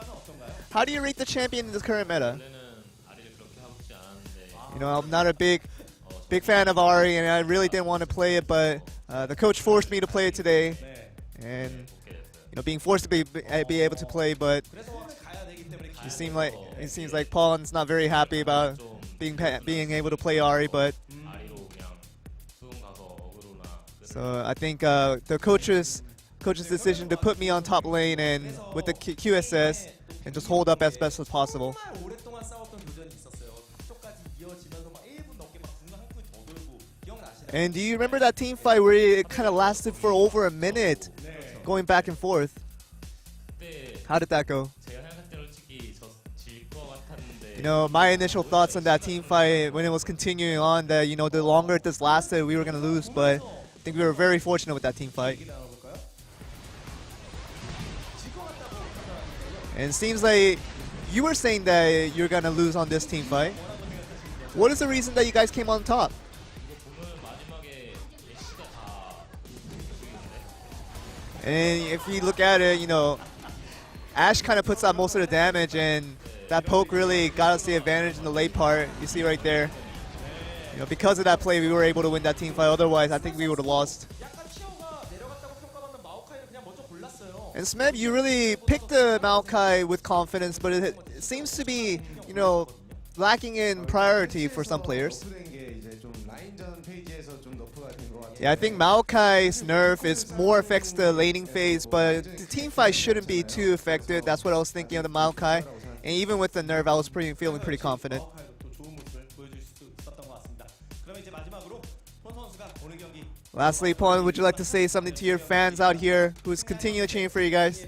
How do you rate the champion in this current meta? You know, I'm not a big fan of Ahri, and I really didn't want to play it, but the coach forced me to play it today, and you know, being forced to be able to play. But it seems like Pawn's not very happy about being able to play Ahri. But so I think the coach's decision to put me on top lane and with the QSS and just hold up as best as possible. And do you remember that team fight where it kind of lasted for over a minute, going back and forth? How did that go? You know, my initial thoughts on that team fight when it was continuing on, that, you know, the longer this lasted, we were going to lose, but I think we were very fortunate with that team fight. And it seems like you were saying that you're going to lose on this team fight. What is the reason that you guys came on top? And if you look at it, you know, Ashe kind of puts out most of the damage, and that poke really got us the advantage in the late part. You see right there. You know, because of that play, we were able to win that team fight. Otherwise, I think we would have lost. And Smeb, you really picked the Maokai with confidence, but it seems to be, you know, lacking in priority for some players. Yeah, I think Maokai's nerf more affects the laning phase, but the team fight shouldn't be too affected. That's what I was thinking of the Maokai. And even with the nerf, I was feeling pretty confident. Lastly, Pawn, would you like to say something to your fans out here who's continuing cheering for you guys?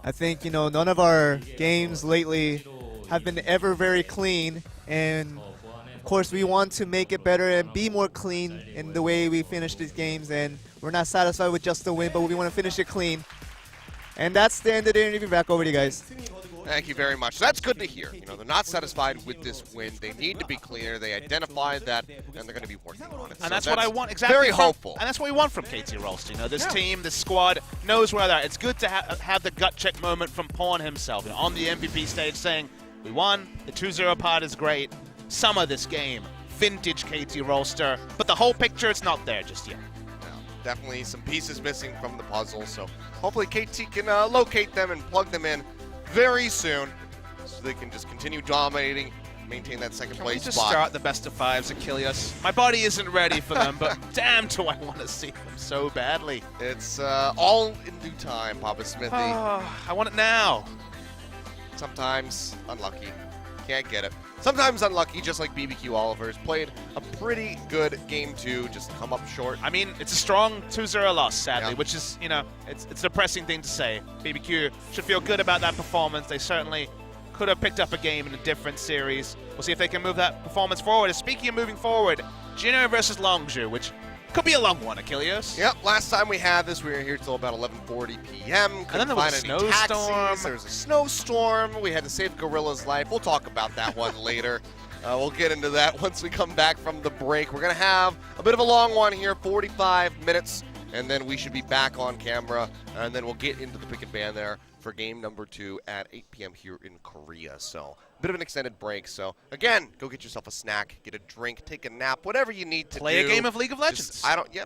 I think, you know, none of our games lately have been ever very clean, and of course we want to make it better and be more clean in the way we finish these games, and we're not satisfied with just the win, but we want to finish it clean. And that's the end of the interview. Back over to you guys. Thank you very much. That's good to hear. You know, they're not satisfied with this win. They need to be clear. They identified that, and they're going to be working on it. And that's what I want, exactly. Very hopeful. And that's what we want from KT Rolster. You know, this team, this squad knows where they're at. It's good to have the gut check moment from Pawn himself, you know, on the MVP stage saying, we won, the 2-0 part is great, some of this game, vintage KT Rolster, but the whole picture, it's not there just yet. Definitely some pieces missing from the puzzle, so hopefully KT can locate them and plug them in very soon so they can just continue dominating, maintain that second Can we place just spot. start the best of fives, Achilles? My body isn't ready for them, but damn do I want to see them so badly. It's all in due time, Papa Smithy. I want it now. Sometimes unlucky, can't get it. Sometimes unlucky, just like BBQ Oliver's played a pretty good game 2, just come up short. I mean, it's a strong 2-0 loss, sadly, Yeah. which is, you know, it's a depressing thing to say. BBQ should feel good about that performance. They certainly could have picked up a game in a different series. We'll see if they can move that performance forward. And speaking of moving forward, Jino versus Longzhu, which could be a long one, Achilles. Yep, last time we had this, we were here till about 11:40 p.m. Couldn't then there was find a any snowstorm. taxis. There was a snowstorm. We had to save Gorilla's life. We'll talk about that one later. We'll get into that once we come back from the break. We're going to have a bit of a long one here, 45 minutes, and then we should be back on camera, and then we'll get into the pick and ban there for game number 2 at 8 p.m. here in Korea. So a bit of an extended break. So again, go get yourself a snack, get a drink, take a nap, whatever you need to Play do. a game of League of Legends.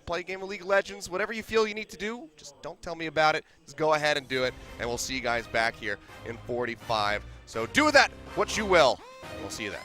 Play a game of League of Legends. Whatever you feel you need to do, just don't tell me about it. Just go ahead and do it, and we'll see you guys back here in 45. So do with that what you will. We'll see you then.